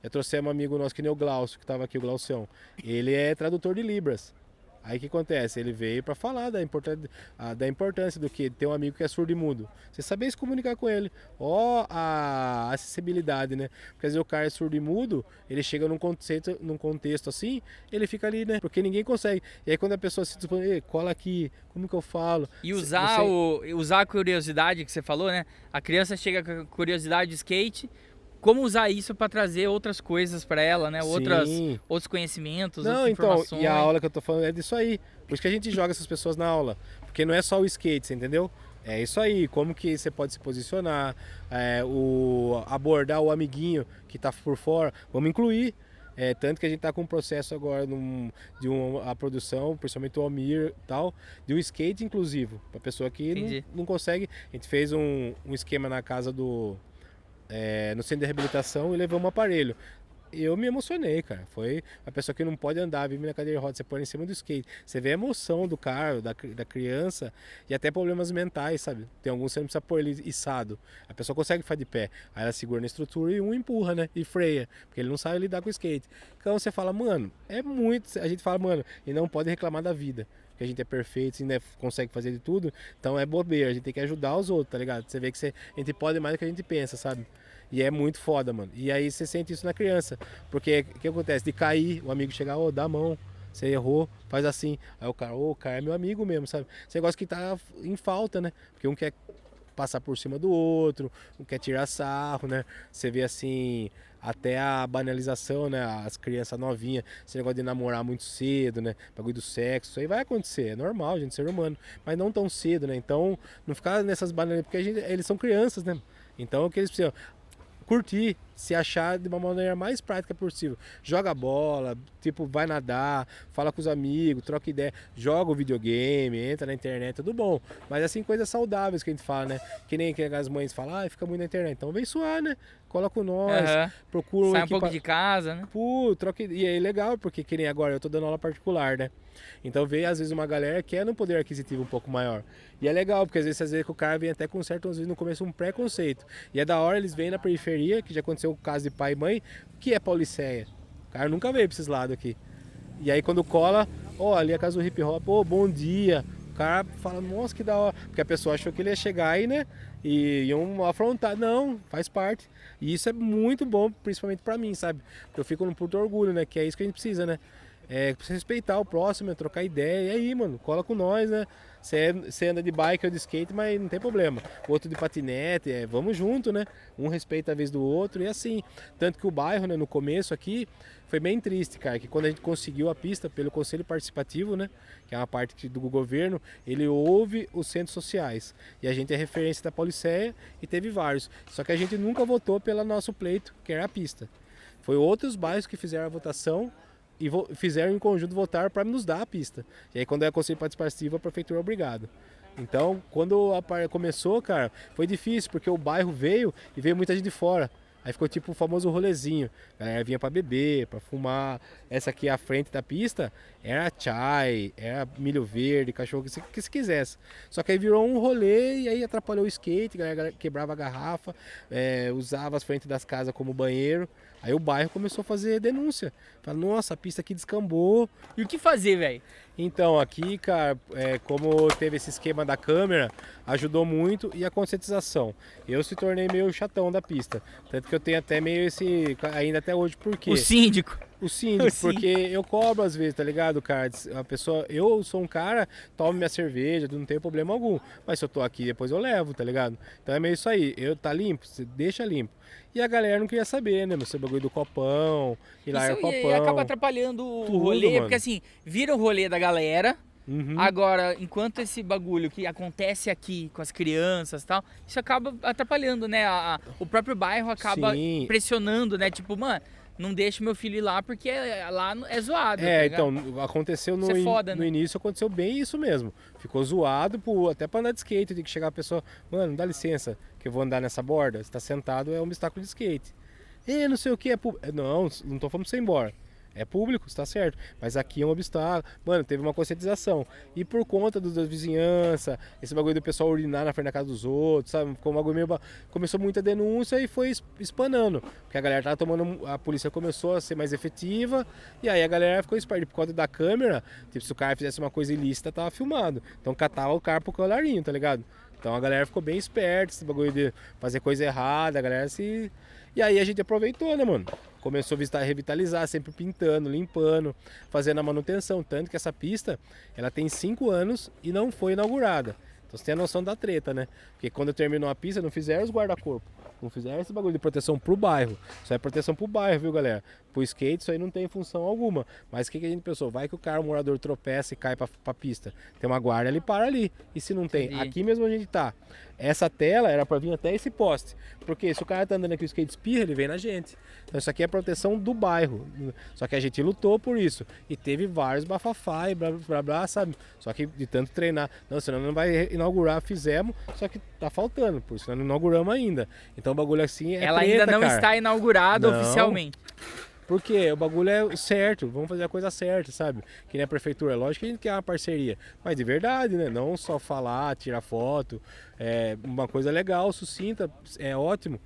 Speaker 2: eu trouxe um amigo nosso que nem o Glaucio, que tava aqui, o Glaucião. Ele é tradutor de Libras. Aí o que acontece? Ele veio para falar da importância do que ter um amigo que é surdo e mudo. Você saber se comunicar com ele. A acessibilidade, né? Porque às vezes o cara é surdo e mudo, ele chega num contexto assim, ele fica ali, né? Porque ninguém consegue. E aí quando a pessoa se dispõe, cola aqui, como que eu falo?
Speaker 1: E usar a curiosidade que você falou, né? A criança chega com a curiosidade de skate. Como usar isso para trazer outras coisas para ela, né? Outros conhecimentos, outras informações.
Speaker 2: Então, e a aula que eu tô falando é disso aí. Por isso que a gente joga essas pessoas na aula. Porque não é só o skate, você entendeu? É isso aí, como que você pode se posicionar, abordar o amiguinho que tá por fora, vamos incluir. Tanto que a gente tá com um processo agora a produção, principalmente o Almir e tal, de um skate inclusivo, pra pessoa que não consegue. A gente fez um esquema na casa no centro de reabilitação e levamos um aparelho. Eu me emocionei, cara. Foi a pessoa que não pode andar, vive na cadeira de roda, você põe em cima do skate. Você vê a emoção do cara, da criança e até problemas mentais, sabe? Tem alguns que você não precisa pôr ele içado. A pessoa consegue ficar de pé. Aí ela segura na estrutura e empurra, né? E freia, porque ele não sabe lidar com o skate. Então você fala, mano, é muito... A gente fala, mano, e não pode reclamar da vida. Que a gente é perfeito, ainda consegue fazer de tudo, então é bobeira, a gente tem que ajudar os outros, tá ligado? Você vê que a gente pode mais do que a gente pensa, sabe? E é muito foda, mano. E aí você sente isso na criança, porque o que acontece? De cair, o amigo chegar, dá a mão, você errou, faz assim. Aí o cara é meu amigo mesmo, sabe? Esse negócio que tá em falta, né? Porque um quer passar por cima do outro, um quer tirar sarro, né? Você vê assim, até a banalização, né? As crianças novinhas, esse negócio de namorar muito cedo, né? Bagulho do sexo, isso aí vai acontecer, é normal, gente, ser humano, mas não tão cedo, né? Então, não ficar nessas banalizações, porque eles são crianças, né? Então, o que eles precisam? Curtir, se achar de uma maneira mais prática possível. Joga bola, tipo, vai nadar, fala com os amigos, troca ideia, joga o videogame, entra na internet, tudo bom. Mas assim, coisas saudáveis que a gente fala, né? Que nem que as mães falam, fica muito na internet. Então vem suar, né? Cola com nós, procura
Speaker 1: sai um pouco de casa, né?
Speaker 2: Pô, troca. E aí legal, porque que nem agora, eu tô dando aula particular, né? Então vê, às vezes, uma galera que quer um poder aquisitivo um pouco maior. E é legal, porque às vezes que o cara vem até com certo, às vezes no começo, um preconceito. E é da hora, eles vêm na periferia, que já aconteceu o caso de pai e mãe, que é Pauliceia. O cara nunca veio pra esses lados aqui. E aí quando cola, ali é a casa do hip hop, bom dia. O cara fala, nossa, que da hora. Porque a pessoa achou que ele ia chegar aí, né? E iam afrontar. Não, faz parte. E isso é muito bom, principalmente pra mim, sabe? Porque eu fico num puto orgulho, né? Que é isso que a gente precisa, né? Precisa respeitar o próximo, trocar ideia. E aí, mano, cola com nós, né? Você anda de bike ou de skate, mas não tem problema. O outro de patinete, vamos junto, né? Um respeita a vez do outro e assim. Tanto que o bairro, né, no começo aqui, foi bem triste, cara. Que quando a gente conseguiu a pista pelo Conselho Participativo, né? Que é uma parte do governo, ele ouve os centros sociais. E a gente é referência da Pauliceia e teve vários. Só que a gente nunca votou pelo nosso pleito, que era a pista. Foi outros bairros que fizeram a votação e fizeram em conjunto votar para nos dar a pista. E aí quando é conselho participativo, a prefeitura é obrigada. Então, quando começou, cara, foi difícil, porque o bairro veio e veio muita gente de fora. Aí ficou tipo o famoso rolezinho. A galera vinha pra beber, pra fumar. Essa aqui à frente da pista era chai, era milho verde, cachorro, que se quisesse. Só que aí virou um rolê e aí atrapalhou o skate, a galera quebrava a garrafa, usava as frentes das casas como banheiro. Aí o bairro começou a fazer denúncia. Fala, nossa, a pista aqui descambou.
Speaker 1: E o que fazer, velho?
Speaker 2: Então, aqui, cara, como teve esse esquema da câmera, ajudou muito e a conscientização. Eu se tornei meio chatão da pista. Tanto que eu tenho até meio ainda até hoje, por quê?
Speaker 1: O síndico.
Speaker 2: O síndico, porque eu cobro às vezes, tá ligado, cara? Eu sou um cara, tomo minha cerveja, não tem problema algum. Mas se eu tô aqui, depois eu levo, tá ligado? Então é meio isso aí. Tá limpo, você deixa limpo. E a galera não queria saber, né? Esse bagulho do copão, e lá é o copão.
Speaker 1: E acaba atrapalhando o rolê, mano. Porque assim, vira o rolê da galera. Agora, enquanto esse bagulho que acontece aqui com as crianças e tal, isso acaba atrapalhando, né? O próprio bairro acaba pressionando, né? Tipo, mano, não deixa meu filho ir lá porque lá é zoado. Tá
Speaker 2: então, aconteceu no início, aconteceu bem isso mesmo. Ficou zoado, até pra andar de skate, tem que chegar a pessoa, mano, dá licença, que eu vou andar nessa borda, você tá sentado, é um obstáculo de skate. Não sei o que, não tô falando pra você ir embora. É público, está certo. Mas aqui é um obstáculo. Mano, teve uma conscientização. E por conta da vizinhança, esse bagulho do pessoal urinar na frente da casa dos outros, sabe? Ficou um bagulho meio... Começou muita denúncia e foi espanando. Porque a galera tava tomando... A polícia começou a ser mais efetiva. E aí a galera ficou esperta. Por conta da câmera, tipo, se o cara fizesse uma coisa ilícita, tava filmado. Então catava o cara pro colarinho, tá ligado? Então a galera ficou bem esperta, esse bagulho de fazer coisa errada, a galera se... E aí a gente aproveitou, né, mano? Começou a revitalizar, sempre pintando, limpando, fazendo a manutenção. Tanto que essa pista, ela tem 5 anos e não foi inaugurada. Então você tem a noção da treta, né? Porque quando terminou a pista, não fizeram os guarda-corpo. Não fizeram esse bagulho de proteção pro bairro. Isso é proteção pro bairro, viu, galera? Pro skate, isso aí não tem função alguma. Mas o que a gente pensou? Vai que o cara, o morador, tropeça e cai pra pista. Tem uma guarda, ele para ali. E se não tem? Entendi. Aqui mesmo a gente tá. Essa tela era pra vir até esse poste. Porque se o cara tá andando aqui e o skate espirra, ele vem na gente. Então isso aqui é proteção do bairro. Só que a gente lutou por isso. E teve vários bafafá e blá, blá, blá, sabe? Só que de tanto treinar. Não, senão não vai inaugurar, fizemos. Só que tá faltando, por isso nós não inauguramos ainda. Então o bagulho assim é
Speaker 1: Ela
Speaker 2: treta,
Speaker 1: ainda não
Speaker 2: cara.
Speaker 1: está inaugurada oficialmente.
Speaker 2: Porque o bagulho é certo, vamos fazer a coisa certa, sabe? Que nem a prefeitura, lógico que a gente quer uma parceria, mas de verdade, né? Não só falar, tirar foto, uma coisa legal, sucinta, é ótimo.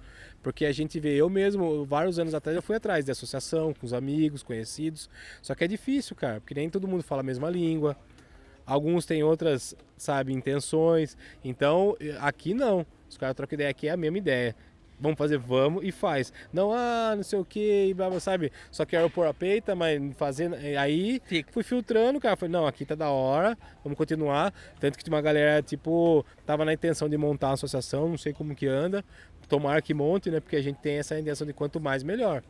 Speaker 2: Porque a gente vê, eu mesmo, vários anos atrás eu fui atrás de associação, com os amigos, conhecidos, só que é difícil, cara, porque nem todo mundo fala a mesma língua, alguns têm outras, sabe, intenções, então aqui não, os caras trocam ideia, aqui é a mesma ideia. Vamos fazer, vamos e faz. Não, não sei o que, sabe? Só quero pôr a peita, mas fazendo. Aí fui filtrando, cara. Falei, não, aqui tá da hora, vamos continuar. Tanto que tinha uma galera, tipo, tava na intenção de montar uma associação, não sei como que anda. Tomara que monte, né? Porque a gente tem essa intenção de quanto mais, melhor.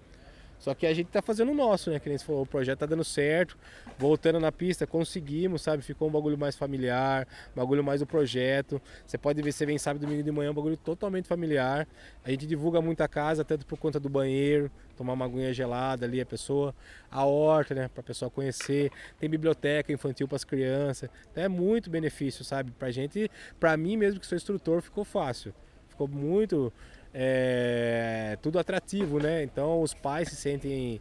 Speaker 2: Só que a gente tá fazendo o nosso, né? Que nem você falou, o projeto tá dando certo. Voltando na pista, conseguimos, sabe? Ficou um bagulho mais familiar, um bagulho mais do projeto. Você pode ver, você vem sábado, domingo de manhã, um bagulho totalmente familiar. A gente divulga muito a casa, tanto por conta do banheiro, tomar uma aguinha gelada ali, a pessoa. A horta, né? Pra pessoa conhecer. Tem biblioteca infantil para as crianças. Então é muito benefício, sabe? Pra gente, pra mim mesmo que sou instrutor, ficou fácil. Ficou muito... tudo atrativo, né? Então os pais se sentem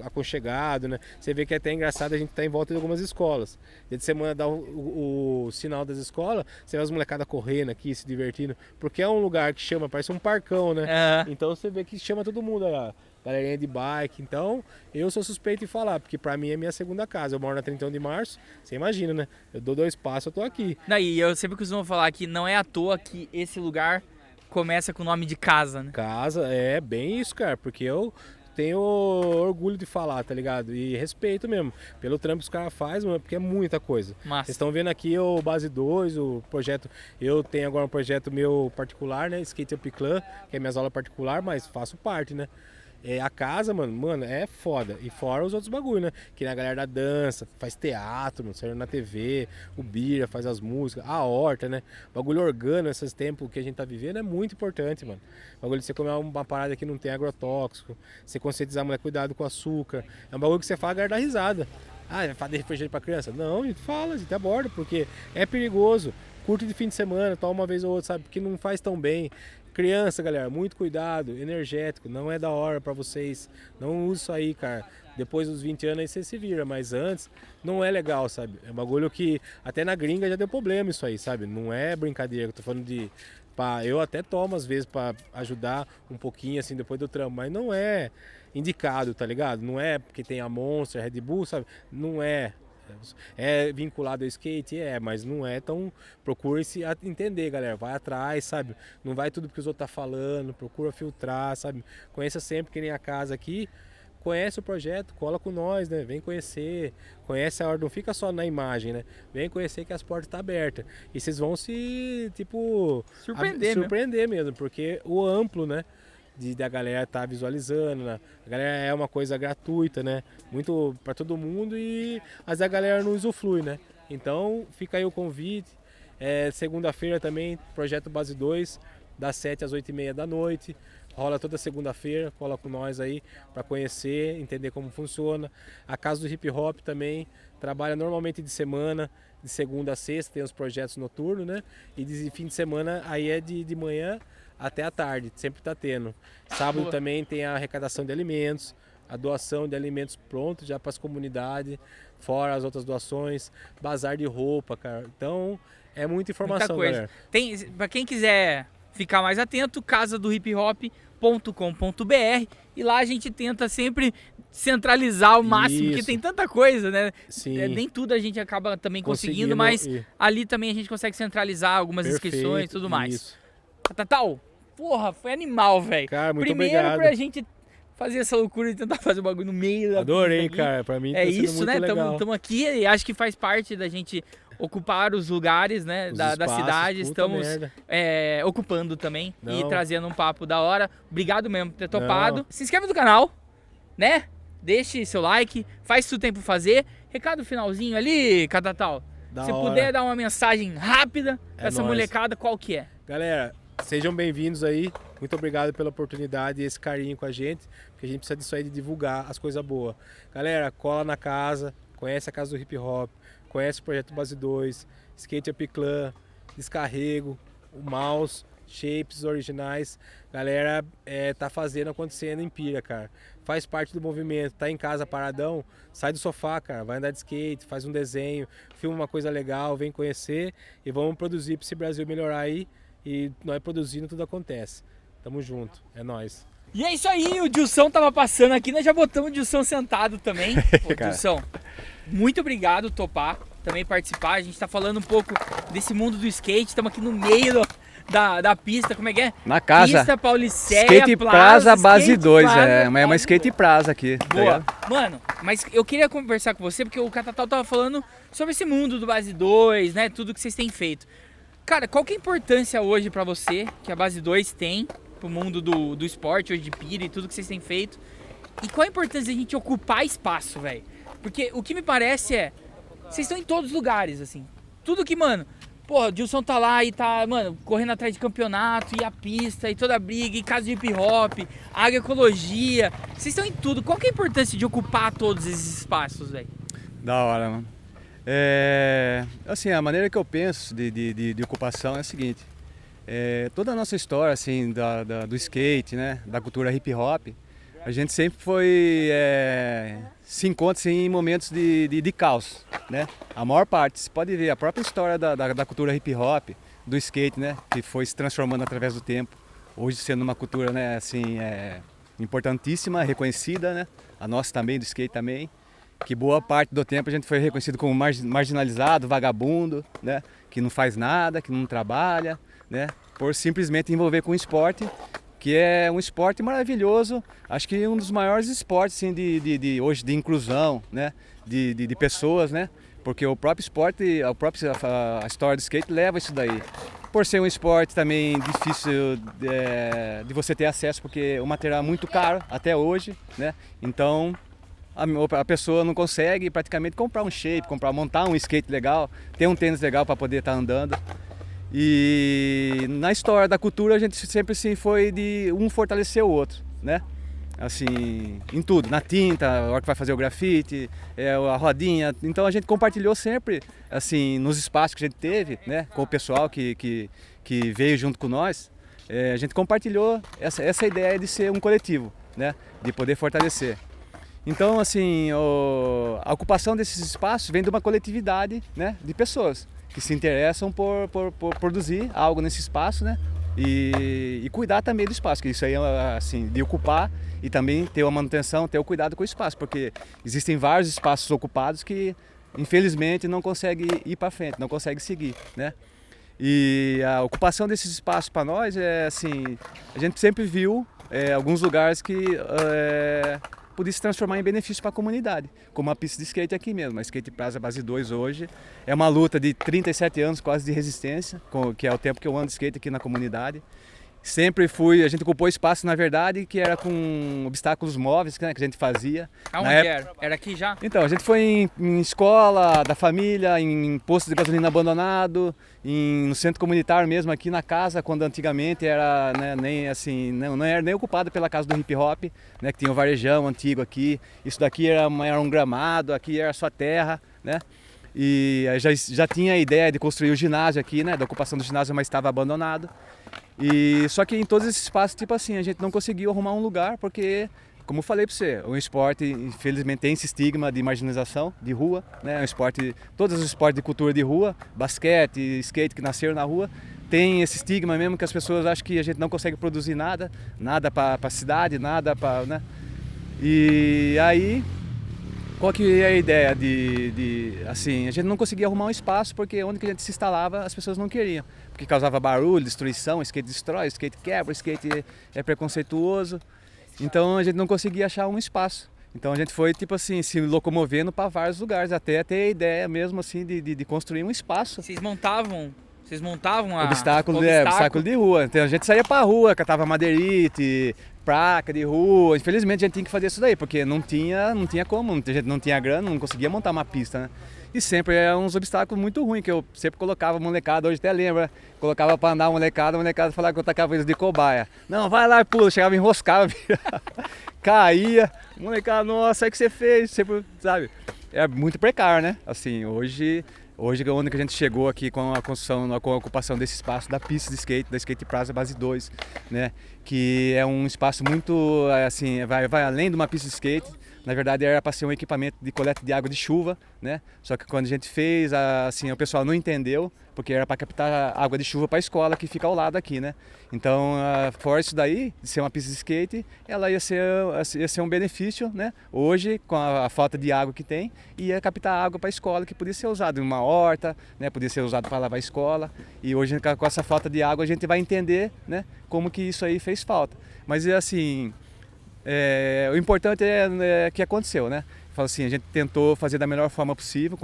Speaker 2: aconchegados, né? Você vê que é até engraçado, a gente tá em volta de algumas escolas. Dia de semana dá o sinal das escolas, você vê as molecadas correndo aqui, se divertindo, porque é um lugar que chama, parece um parcão, né? Então você vê que chama todo mundo, a galerinha de bike. Então eu sou suspeito em falar, porque pra mim é minha segunda casa. Eu moro na 31 de março, você imagina, né? Eu dou 2 passos, eu tô aqui.
Speaker 1: E eu sempre costumo falar que não é à toa que esse lugar começa com o nome de casa, né?
Speaker 2: Casa, é bem isso, cara, porque eu tenho orgulho de falar, tá ligado? E respeito mesmo, pelo trampo que os caras fazem, mano, porque é muita coisa. Vocês estão vendo aqui o Base 2, o projeto, eu tenho agora um projeto meu particular, né? Skate Up Clan, que é minhas aulas particular, mas faço parte, né? A casa, mano, é foda. E fora os outros bagulho, né? Que na galera da dança, faz teatro, mano, sai na TV, o Bira faz as músicas, a horta, né? Bagulho orgânico, esses tempos que a gente tá vivendo é muito importante, mano. Bagulho de você comer uma parada que não tem agrotóxico, você conscientizar a mulher, cuidado com o açúcar. É um bagulho que você fala, a galera dá risada. Vai fazer refrigerante pra criança? Não, a gente fala, a gente aborda, porque é perigoso. Curte de fim de semana, toma uma vez ou outra, sabe? Porque não faz tão bem. Criança, galera, muito cuidado, energético, não é da hora pra vocês, não use isso aí, cara. Depois dos 20 anos aí você se vira, mas antes não é legal, sabe? É um bagulho que até na gringa já deu problema isso aí, sabe? Não é brincadeira, eu tô falando de... eu até tomo às vezes pra ajudar um pouquinho assim depois do trampo, mas não é indicado, tá ligado? Não é porque tem a Monster, a Red Bull, sabe? Não é. É vinculado ao skate, mas não é tão... Procure se entender, galera, vai atrás, sabe? Não vai tudo porque os outros tá falando, procura filtrar, sabe? Conheça sempre, que nem a casa aqui, conhece o projeto, cola com nós, né? Vem conhecer, conhece a hora, não fica só na imagem, né? Vem conhecer que as portas estão abertas. E vocês vão se, tipo... Surpreender mesmo, porque o amplo, né? Da galera tá visualizando, né? A galera é uma coisa gratuita, né? Muito para todo mundo mas a galera não usufrui, né? Então fica aí o convite. Segunda-feira também, projeto Base 2, das 7 às 8h30 da noite. Rola toda segunda-feira, cola com nós aí para conhecer, entender como funciona. A Casa do Hip Hop também trabalha normalmente de semana, de segunda a sexta, tem os projetos noturnos, né? E de fim de semana aí é de manhã até a tarde, sempre tá tendo. Sábado também tem a arrecadação de alimentos, a doação de alimentos prontos já para as comunidades, fora as outras doações, bazar de roupa, cara. Então é muita informação, muita coisa.
Speaker 1: Galera. Para quem quiser ficar mais atento, casadohiphop.com.br, e lá a gente tenta sempre centralizar o máximo, porque tem tanta coisa, né?
Speaker 2: Sim.
Speaker 1: Nem tudo a gente acaba também conseguindo, mas ali também a gente consegue centralizar algumas inscrições e tudo mais.
Speaker 2: Isso.
Speaker 1: Tatal, porra, foi animal, velho.
Speaker 2: Cara, muito
Speaker 1: Primeiro
Speaker 2: obrigado.
Speaker 1: Pra gente fazer essa loucura de tentar fazer o bagulho no meio da
Speaker 2: Adorei, cara, pra mim tá sendo
Speaker 1: isso,
Speaker 2: muito
Speaker 1: né?
Speaker 2: legal.
Speaker 1: Estamos aqui e acho que faz parte da gente ocupar os lugares, né, da cidade. Estamos ocupando também e trazendo um papo da hora. Obrigado mesmo por ter topado. Se inscreve no canal, né? Deixe seu like, faz tudo tempo fazer. Recado finalzinho ali, Catatal. Se puder dar uma mensagem rápida pra essa molecada, qual que é?
Speaker 2: Galera, sejam bem-vindos aí, muito obrigado pela oportunidade e esse carinho com a gente, porque a gente precisa disso aí de divulgar as coisas boas. Galera, cola na casa, conhece a Casa do Hip Hop, conhece o Projeto Base 2, Skate Up Clan, Descarrego, o Mouse, Shapes originais. Galera, tá fazendo, acontecendo em Pira, cara. Faz parte do movimento, tá em casa paradão, sai do sofá, cara, vai andar de skate, faz um desenho, filma uma coisa legal, vem conhecer e vamos produzir para esse Brasil melhorar aí. E nós produzindo, tudo acontece. Tamo junto, é nóis.
Speaker 1: E é isso aí, o Dilson tava passando aqui, nós já botamos o Dilson sentado também. Pô, Dilson, muito obrigado topar, também participar. A gente tá falando um pouco desse mundo do skate, estamos aqui no meio da pista, como é que é?
Speaker 3: Na casa.
Speaker 1: Pista Pauliceia,
Speaker 3: Skate Plaza Base 2,
Speaker 1: Plaza,
Speaker 3: é uma Skate Plaza aqui.
Speaker 1: Boa. Mano, mas eu queria conversar com você, porque o Catatal tava falando sobre esse mundo do Base 2, né, tudo que vocês têm feito. Cara, qual que é a importância hoje pra você, que a Base 2 tem pro mundo do esporte, hoje de pira e tudo que vocês têm feito? E qual a importância de a gente ocupar espaço, velho? Porque o que me parece é, vocês estão em todos os lugares, assim. Tudo que, mano, porra, o Dilson tá lá e tá, mano, correndo atrás de campeonato, e a pista, e toda a briga, e casa de hip hop, agroecologia. Vocês estão em tudo. Qual que é a importância de ocupar todos esses espaços, velho?
Speaker 3: Da hora, mano. Assim, a maneira que eu penso de ocupação é a seguinte. Toda a nossa história, assim, do skate, né, da cultura hip hop, a gente sempre se encontra assim, em momentos de caos, né? A maior parte, você pode ver a própria história da cultura hip hop, do skate, né, que foi se transformando através do tempo, hoje sendo uma cultura, né, assim, importantíssima, reconhecida, né? A nossa também, do skate também. Que boa parte do tempo a gente foi reconhecido como marginalizado, vagabundo, né? Que não faz nada, que não trabalha, né? Por simplesmente envolver com o esporte, que é um esporte maravilhoso, acho que um dos maiores esportes assim, hoje de inclusão, né? De pessoas, né? Porque o próprio esporte, a história do skate leva isso daí. Por ser um esporte também difícil de você ter acesso, porque o material é muito caro até hoje, né? Então a pessoa não consegue praticamente comprar um shape, montar um skate legal, ter um tênis legal para poder estar andando. E na história da cultura a gente sempre assim, foi de um fortalecer o outro, né? Assim, em tudo, na tinta, a hora que vai fazer o grafite, a rodinha. Então a gente compartilhou sempre, assim, nos espaços que a gente teve, né? Com o pessoal que veio junto com nós, a gente compartilhou essa ideia de ser um coletivo, né? De poder fortalecer. Então, assim, a ocupação desses espaços vem de uma coletividade, né, de pessoas que se interessam por produzir algo nesse espaço, né, e cuidar também do espaço, que isso aí é, assim, de ocupar e também ter uma manutenção, ter o cuidado com o espaço, porque existem vários espaços ocupados que, infelizmente, não conseguem ir para frente, não conseguem seguir, né. E a ocupação desses espaços para nós é, assim, a gente sempre viu alguns lugares que podia se transformar em benefício para a comunidade, como a pista de skate aqui mesmo. A Skate Plaza Base 2 hoje é uma luta de 37 anos quase de resistência, que é o tempo que eu ando de skate aqui na comunidade. Sempre a gente ocupou espaço, na verdade, que era com obstáculos móveis, né, que a gente fazia.
Speaker 1: Aonde era? Era aqui já?
Speaker 3: Então, a gente foi em escola da família, em posto de gasolina abandonado, no centro comunitário mesmo, aqui na casa, quando antigamente era, né, nem assim, não era nem ocupado pela casa do hip hop, né, que tinha um varejão antigo aqui. Isso daqui era um gramado, aqui era só terra, né? E já tinha a ideia de construir o ginásio aqui, né, da ocupação do ginásio, mas estava abandonado. E só que em todos esses espaços, tipo assim, a gente não conseguiu arrumar um lugar porque, como eu falei para você, o esporte infelizmente tem esse estigma de marginalização de rua, né? Todos os esportes de cultura de rua, basquete, skate que nasceram na rua, tem esse estigma mesmo que as pessoas acham que a gente não consegue produzir nada para a cidade, nada para, né? E aí, qual que é a ideia assim, a gente não conseguia arrumar um espaço porque onde que a gente se instalava as pessoas não queriam, porque causava barulho, destruição, skate destrói, skate quebra, skate é preconceituoso, então a gente não conseguia achar um espaço. Então a gente foi, tipo assim, se locomovendo para vários lugares, até ter a ideia mesmo assim de construir um espaço.
Speaker 1: Vocês montavam
Speaker 3: obstáculo de rua. Então a gente saía pra rua, catava madeirite, placa de rua. Infelizmente a gente tinha que fazer isso daí, porque não tinha como, a gente não tinha grana, não conseguia montar uma pista, né? E sempre é uns obstáculos muito ruins, que eu sempre colocava molecada, hoje até lembra, colocava pra andar a molecada falava que eu tacava eles de cobaia. Não, vai lá e pula, chegava, enroscava, caía, molecada, nossa, é que você fez, sempre, sabe? É muito precário, né? Assim, hoje onde que a gente chegou aqui com a construção, com a ocupação desse espaço da pista de skate, da Skate Plaza Base 2, né? que é um espaço muito, assim, vai além de uma pista de skate. Na verdade era para ser um equipamento de coleta de água de chuva, né? Só que quando a gente fez, assim, o pessoal não entendeu, porque era para captar água de chuva para a escola que fica ao lado aqui, né? Então, fora isso daí, de ser uma pista de skate, ela ia ser um benefício, né? Hoje, com a falta de água que tem, ia captar água para a escola, que podia ser usado em uma horta, né? Podia ser usado para lavar a escola. E hoje, com essa falta de água, a gente vai entender, né? Como que isso aí fez falta. Mas, assim, o importante é que aconteceu, né? Falo assim, a gente tentou fazer da melhor forma possível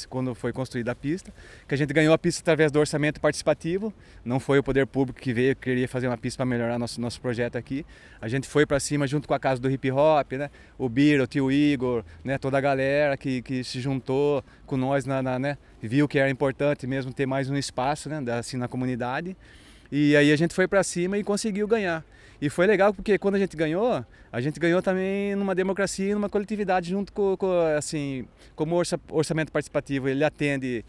Speaker 3: quando foi construída a pista, que a gente ganhou a pista através do orçamento participativo, não foi o poder público que veio, queria fazer uma pista para melhorar nosso projeto aqui. A gente foi para cima junto com a Casa do Hip Hop, né? O Biro, o Tio Igor, né? Toda a galera que se juntou com nós, né? Viu que era importante mesmo ter mais um espaço, né? Assim, na comunidade. E aí a gente foi para cima e conseguiu ganhar. E foi legal porque quando a gente ganhou também numa democracia e numa coletividade junto assim, como orçamento participativo, ele atende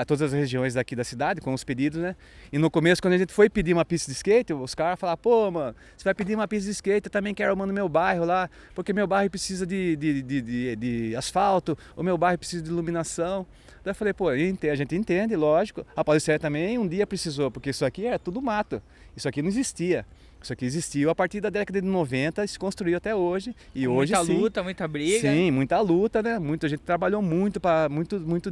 Speaker 3: todas as regiões daqui da cidade com os pedidos, né? E no começo, quando a gente foi pedir uma pista de skate, os caras falaram, pô, mano, você vai pedir uma pista de skate, eu também quero uma no meu bairro lá, porque meu bairro precisa de asfalto, o meu bairro precisa de iluminação. Daí eu falei, pô, a gente entende, lógico, a Paulicéia também um dia precisou, porque isso aqui era tudo mato, isso aqui não existia. Isso aqui existiu a partir da década de 90, se construiu até hoje. E hoje,
Speaker 1: muita
Speaker 3: sim,
Speaker 1: luta, muita briga.
Speaker 3: Sim, muita luta, né? A gente trabalhou muito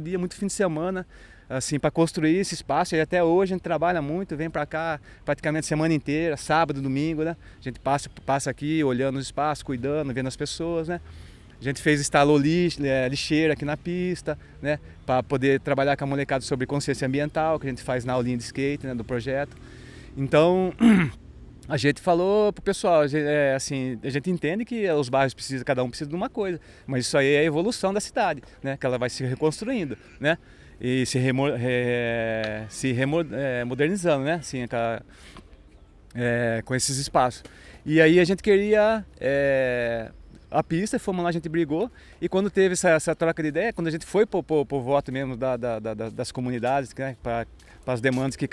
Speaker 3: dia, muito fim de semana, assim, para construir esse espaço. E até hoje a gente trabalha muito, vem para cá praticamente semana inteira, sábado, domingo, né? A gente passa aqui olhando os espaços, cuidando, vendo as pessoas, né? A gente instalou lixeira aqui na pista, né? Para poder trabalhar com a molecada sobre consciência ambiental, que a gente faz na aulinha de skate, né? Do projeto. Então, a gente falou pro pessoal, assim, a gente entende que os bairros cada um precisa de uma coisa, mas isso aí é a evolução da cidade, né? Que ela vai se reconstruindo, né? E modernizando, né? Assim, com esses espaços. E aí a gente queria a pista, fomos lá, a gente brigou, e quando teve essa troca de ideia, quando a gente foi pro voto mesmo das comunidades, né? Para as demandas que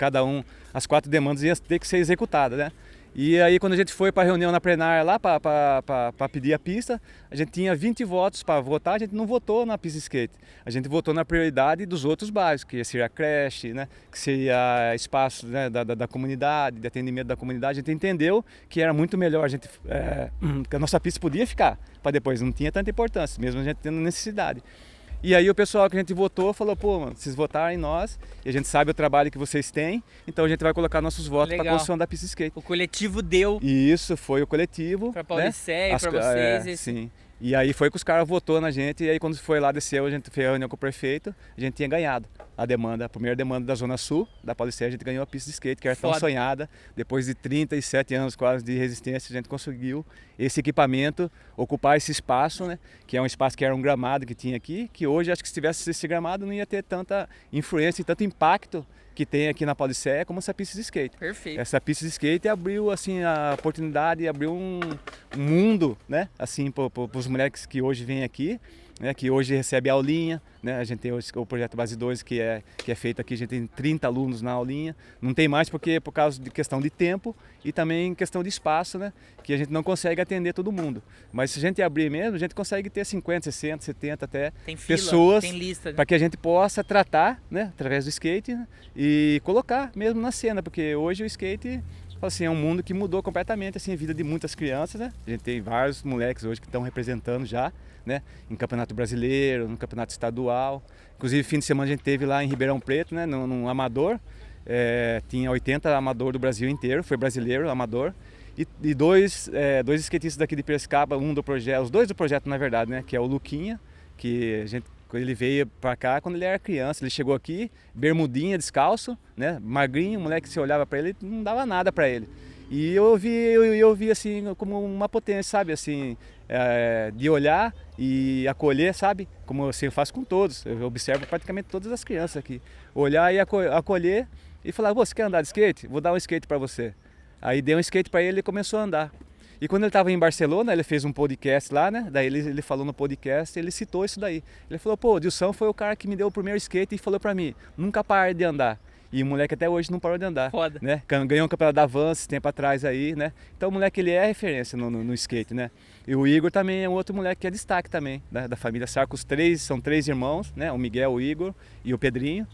Speaker 3: as 4 demandas iam ter que ser executadas, né? E aí quando a gente foi para a reunião na plenária lá para pedir a pista, a gente tinha 20 votos para votar, a gente não votou na pista de skate. A gente votou na prioridade dos outros bairros, que seria a creche, né, que seria espaço, né, da comunidade, de atendimento da comunidade. A gente entendeu que era muito melhor que a nossa pista podia ficar, para depois não tinha tanta importância, mesmo a gente tendo necessidade. E aí o pessoal que a gente votou falou, pô, mano, vocês votaram em nós, e a gente sabe o trabalho que vocês têm, então a gente vai colocar nossos votos para a construção da pista de skate.
Speaker 1: O coletivo deu.
Speaker 3: E isso foi o coletivo.
Speaker 1: Para Paulicéia, para vocês.
Speaker 3: Sim. E aí foi que os caras votou na gente, e aí quando foi lá, desceu, a gente fez a reunião com o prefeito, a gente tinha ganhado a primeira demanda da Zona Sul, da Paulicéia, a gente ganhou a pista de skate, que era tão sonhada. Depois de 37 anos quase de resistência, a gente conseguiu esse equipamento, ocupar esse espaço, né? Que é um espaço que era um gramado que tinha aqui, que hoje acho que se tivesse esse gramado não ia ter tanta influência e tanto impacto que tem aqui na Paulicéia como essa pista de skate.
Speaker 1: Perfeito.
Speaker 3: Essa pista de skate abriu assim a oportunidade, abriu um mundo, né? Assim para os moleques que hoje vêm aqui, né? Que hoje recebe aulinha, né? A gente tem o projeto Base 2 que é feito aqui, a gente tem 30 alunos na aulinha. Não tem mais porque por causa de questão de tempo e também questão de espaço, né? Que a gente não consegue atender todo mundo. Mas se a gente abrir mesmo, a gente consegue ter 50, 60, 70 até
Speaker 1: tem fila,
Speaker 3: pessoas,
Speaker 1: tem lista, né?
Speaker 3: Para que a gente possa tratar, né? Através do skate, né? E colocar mesmo na cena, porque hoje o skate, assim, é um mundo que mudou completamente assim, a vida de muitas crianças, né? A gente tem vários moleques hoje que estão representando já, né? Em campeonato brasileiro, no campeonato estadual. Inclusive, fim de semana a gente teve lá em Ribeirão Preto, né? Num amador. Tinha 80 amador do Brasil inteiro, foi brasileiro, amador. E dois skatistas daqui de Piracicaba, os dois do projeto, na verdade, né? Que é o Luquinha, que ele veio pra cá quando ele era criança. Ele chegou aqui, bermudinha, descalço, né? Magrinho, o moleque, se olhava pra ele, não dava nada pra ele. E eu vi assim como uma potência, sabe, assim, de olhar e acolher, sabe, como assim, eu faço com todos. Eu observo praticamente todas as crianças aqui. Olhar e acolher e falar, você quer andar de skate? Vou dar um skate pra você. Aí dei um skate pra ele e começou a andar. E quando ele estava em Barcelona, ele fez um podcast lá, né? Daí ele falou no podcast, ele citou isso daí. Ele falou, pô, o Dilson foi o cara que me deu o primeiro skate e falou pra mim, nunca pare de andar. E o moleque até hoje não parou de andar.
Speaker 1: Foda.
Speaker 3: Né? Ganhou um campeonato da Vans tempo atrás aí, né? Então o moleque ele é referência no skate, né? E o Igor também é um outro moleque que é destaque também, da família Sarco. São 3 irmãos, né? O Miguel, o Igor e o Pedrinho.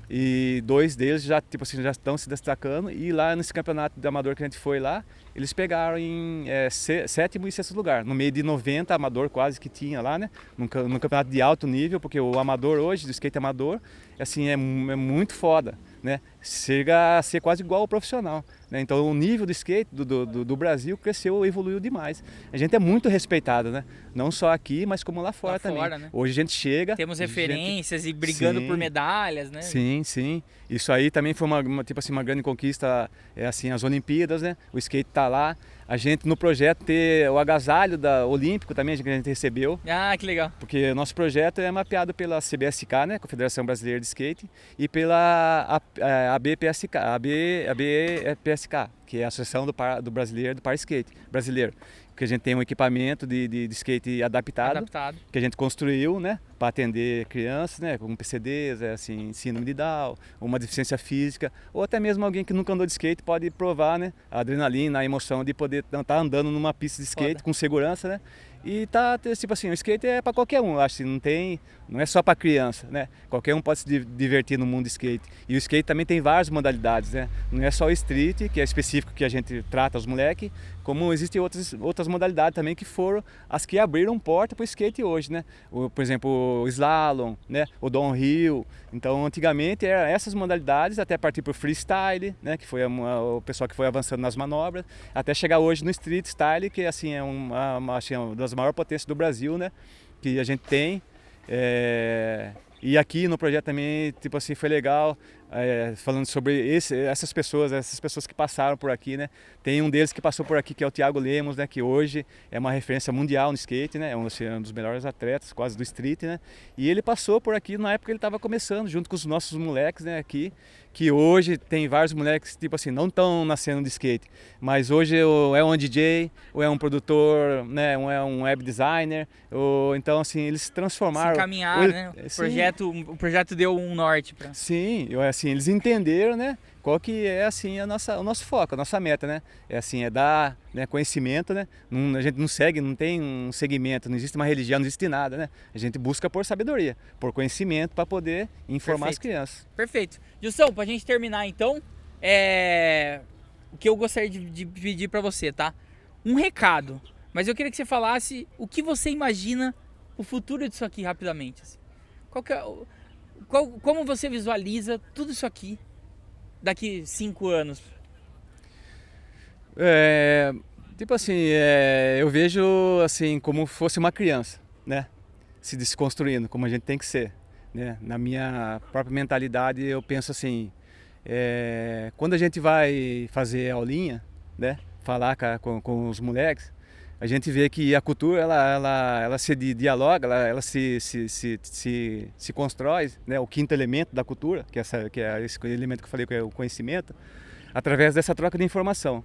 Speaker 3: E 2 deles já, tipo assim, já estão se destacando. E lá nesse campeonato de amador que a gente foi lá, eles pegaram em 7º e 6º lugar, no meio de 90 amador quase que tinha lá, né? No campeonato de alto nível, porque o amador hoje, do skate amador, assim, é muito foda, né? Chega a ser quase igual ao profissional, né? Então o nível do skate do Brasil cresceu, evoluiu demais. A gente é muito respeitado, né? Não só aqui, mas como lá fora também.
Speaker 1: Né?
Speaker 3: Hoje a gente chega...
Speaker 1: Temos referências e brigando por medalhas, né?
Speaker 3: Sim, sim. Isso aí também foi tipo assim, uma grande conquista, assim, as Olimpíadas, né? O skate tá lá. A gente no projeto ter o agasalho olímpico também, que a gente recebeu.
Speaker 1: Ah, que legal.
Speaker 3: Porque nosso projeto é mapeado pela CBSK, né? Confederação Brasileira de Skate, e pela ABPSK, que é a Associação do Brasileiro do Par Skate Brasileiro. Que a gente tem um equipamento de skate adaptado, que a gente construiu, né, para atender crianças, né, com PCDs, assim, síndrome de Down, uma deficiência física, ou até mesmo alguém que nunca andou de skate pode provar, né, a adrenalina, a emoção de poder estar andando numa pista de skate com segurança, né? E tipo assim, o skate é para qualquer um, eu acho, não é só para criança, né? Qualquer um pode se divertir no mundo do skate. E o skate também tem várias modalidades, né? Não é só o street, que é específico que a gente trata os moleques, como existem outras modalidades também que foram as que abriram porta para o skate hoje, né? Por exemplo, o slalom, né? O downhill. Então, antigamente eram essas modalidades até partir para o freestyle, né? Que foi o pessoal que foi avançando nas manobras, até chegar hoje no street style, que assim é uma das maiores potências do Brasil, né? Que a gente tem. E aqui no projeto também, tipo assim, foi legal, falando sobre essas pessoas que passaram por aqui, né? Tem um deles que passou por aqui, que é o Thiago Lemos, né? Que hoje é uma referência mundial no skate, né? É um dos melhores atletas, quase do street, né? E ele passou por aqui na época que ele estava começando, junto com os nossos moleques, né? Aqui, que hoje tem vários moleques, tipo assim, não estão nascendo de skate, mas hoje é um DJ, ou é um produtor, né? Ou é um web designer, ou então assim, eles se transformaram.
Speaker 1: Se caminhar, né? O projeto deu um norte para.
Speaker 3: Sim, assim, eles entenderam, né? Qual que é assim o nosso foco, a nossa meta, né? É dar, né, conhecimento, né? A gente não segue, não tem um segmento, não existe uma religião, não existe nada, né? A gente busca por sabedoria, por conhecimento para poder informar as crianças.
Speaker 1: Perfeito. Gilson, pra gente terminar então, o que eu gostaria de pedir para você, tá? Um recado, mas eu queria que você falasse o que você imagina o futuro disso aqui rapidamente. Assim. Como você visualiza tudo isso aqui daqui 5 anos?
Speaker 3: Tipo assim, eu vejo assim como fosse uma criança, né? Se desconstruindo, como a gente tem que ser, né? Na minha própria mentalidade eu penso assim, quando a gente vai fazer aulinha, né? Falar com os moleques, a gente vê que a cultura ela se dialoga, ela se constrói, né? O quinto elemento da cultura, que é esse elemento que eu falei, que é o conhecimento, através dessa troca de informação.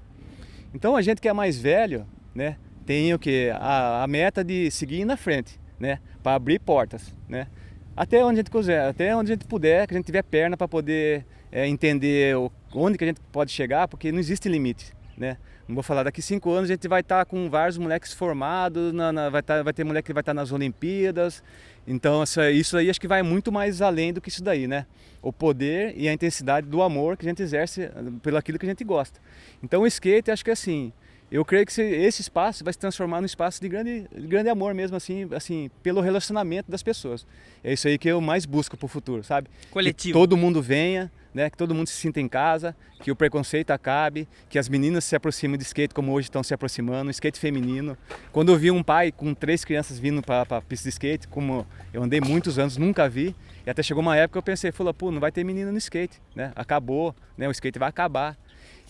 Speaker 3: Então a gente que é mais velho, né? Tem o que a meta de seguir na frente, né? Para abrir portas, né? Até onde a gente quiser, até onde a gente puder, que a gente tiver perna para poder entender onde que a gente pode chegar, porque não existe limite, né? Não vou falar, daqui 5 anos a gente vai estar com vários moleques formados, vai ter moleque que vai estar nas Olimpíadas. Então isso aí acho que vai muito mais além do que isso daí, né? O poder e a intensidade do amor que a gente exerce pelo aquilo que a gente gosta. Então o skate, acho que assim, eu creio que esse espaço vai se transformar num espaço de grande amor mesmo, assim, pelo relacionamento das pessoas. É isso aí que eu mais busco para o futuro, sabe?
Speaker 1: Coletivo.
Speaker 3: Que todo mundo venha, né? Que todo mundo se sinta em casa, que o preconceito acabe, que as meninas se aproximem de skate como hoje estão se aproximando, skate feminino. Quando eu vi um pai com 3 crianças vindo para a pista de skate, como eu andei muitos anos, nunca vi, e até chegou uma época que eu pensei, pô, não vai ter menina no skate, né? Acabou, né? O skate vai acabar.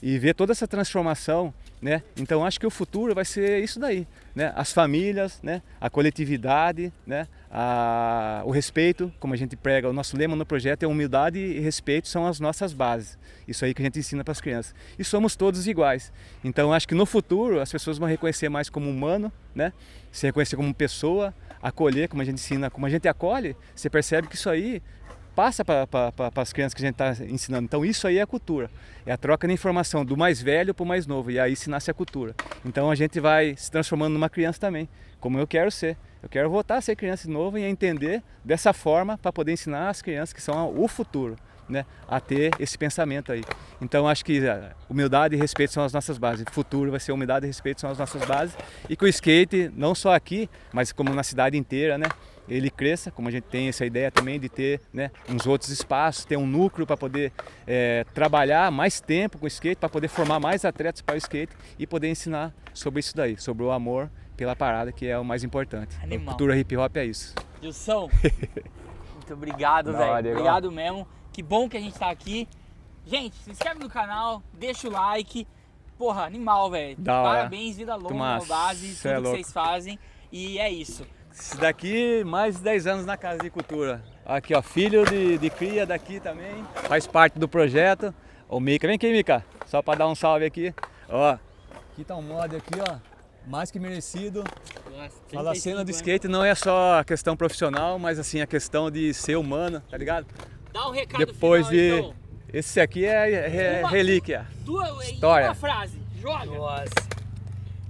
Speaker 3: E ver toda essa transformação, né? Então acho que o futuro vai ser isso daí, né? As famílias, né? A coletividade, né? O respeito, como a gente prega, o nosso lema no projeto é humildade e respeito são as nossas bases. Isso aí que a gente ensina para as crianças. E somos todos iguais. Então acho que no futuro as pessoas vão reconhecer mais como humano, né? Se reconhecer como pessoa, acolher, como a gente ensina, como a gente acolhe, você percebe que isso aí passa para as crianças que a gente está ensinando. Então isso aí é a cultura, é a troca de informação do mais velho para o mais novo, e aí se nasce a cultura. Então a gente vai se transformando numa criança também, como eu quero ser. Eu quero voltar a ser criança de novo e a entender dessa forma para poder ensinar as crianças que são o futuro, né, a ter esse pensamento aí. Então acho que humildade e respeito são as nossas bases. O futuro vai ser humildade e respeito são as nossas bases. E que o skate, não só aqui, mas como na cidade inteira, né, ele cresça, como a gente tem essa ideia também de ter, né, uns outros espaços, ter um núcleo para poder trabalhar mais tempo com o skate, para poder formar mais atletas para o skate e poder ensinar sobre isso daí, sobre o amor pela parada, que é o mais importante.
Speaker 1: Animal.
Speaker 3: A cultura hip hop é isso.
Speaker 1: Gilson, muito obrigado, velho. Obrigado mesmo. Que bom que a gente tá aqui. Gente, se inscreve no canal, deixa o like. Porra, animal, velho. Parabéns, vida longa, no base, tudo que vocês fazem. E é isso.
Speaker 3: Isso daqui, mais de 10 anos na Casa de Cultura. Aqui, ó, filho de cria daqui também, faz parte do projeto. O Mika, vem aqui, Mika, só para dar um salve aqui. Ó, aqui tá um mod aqui, ó, mais que merecido. Nossa, fala, a cena do skate não é só a questão profissional, mas assim, a questão de ser humano, tá ligado?
Speaker 1: Dá um recado
Speaker 3: depois
Speaker 1: final,
Speaker 3: então. Esse aqui é relíquia. História.
Speaker 1: Uma frase, joga.
Speaker 4: Nossa.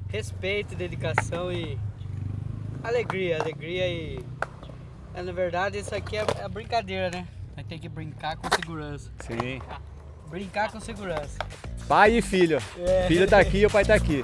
Speaker 4: Respeito, dedicação e alegria e... na verdade, isso aqui é brincadeira, né? Vai ter que brincar com segurança.
Speaker 3: Sim.
Speaker 4: Brincar com segurança.
Speaker 3: Pai e filho. Filho tá aqui e o pai tá aqui.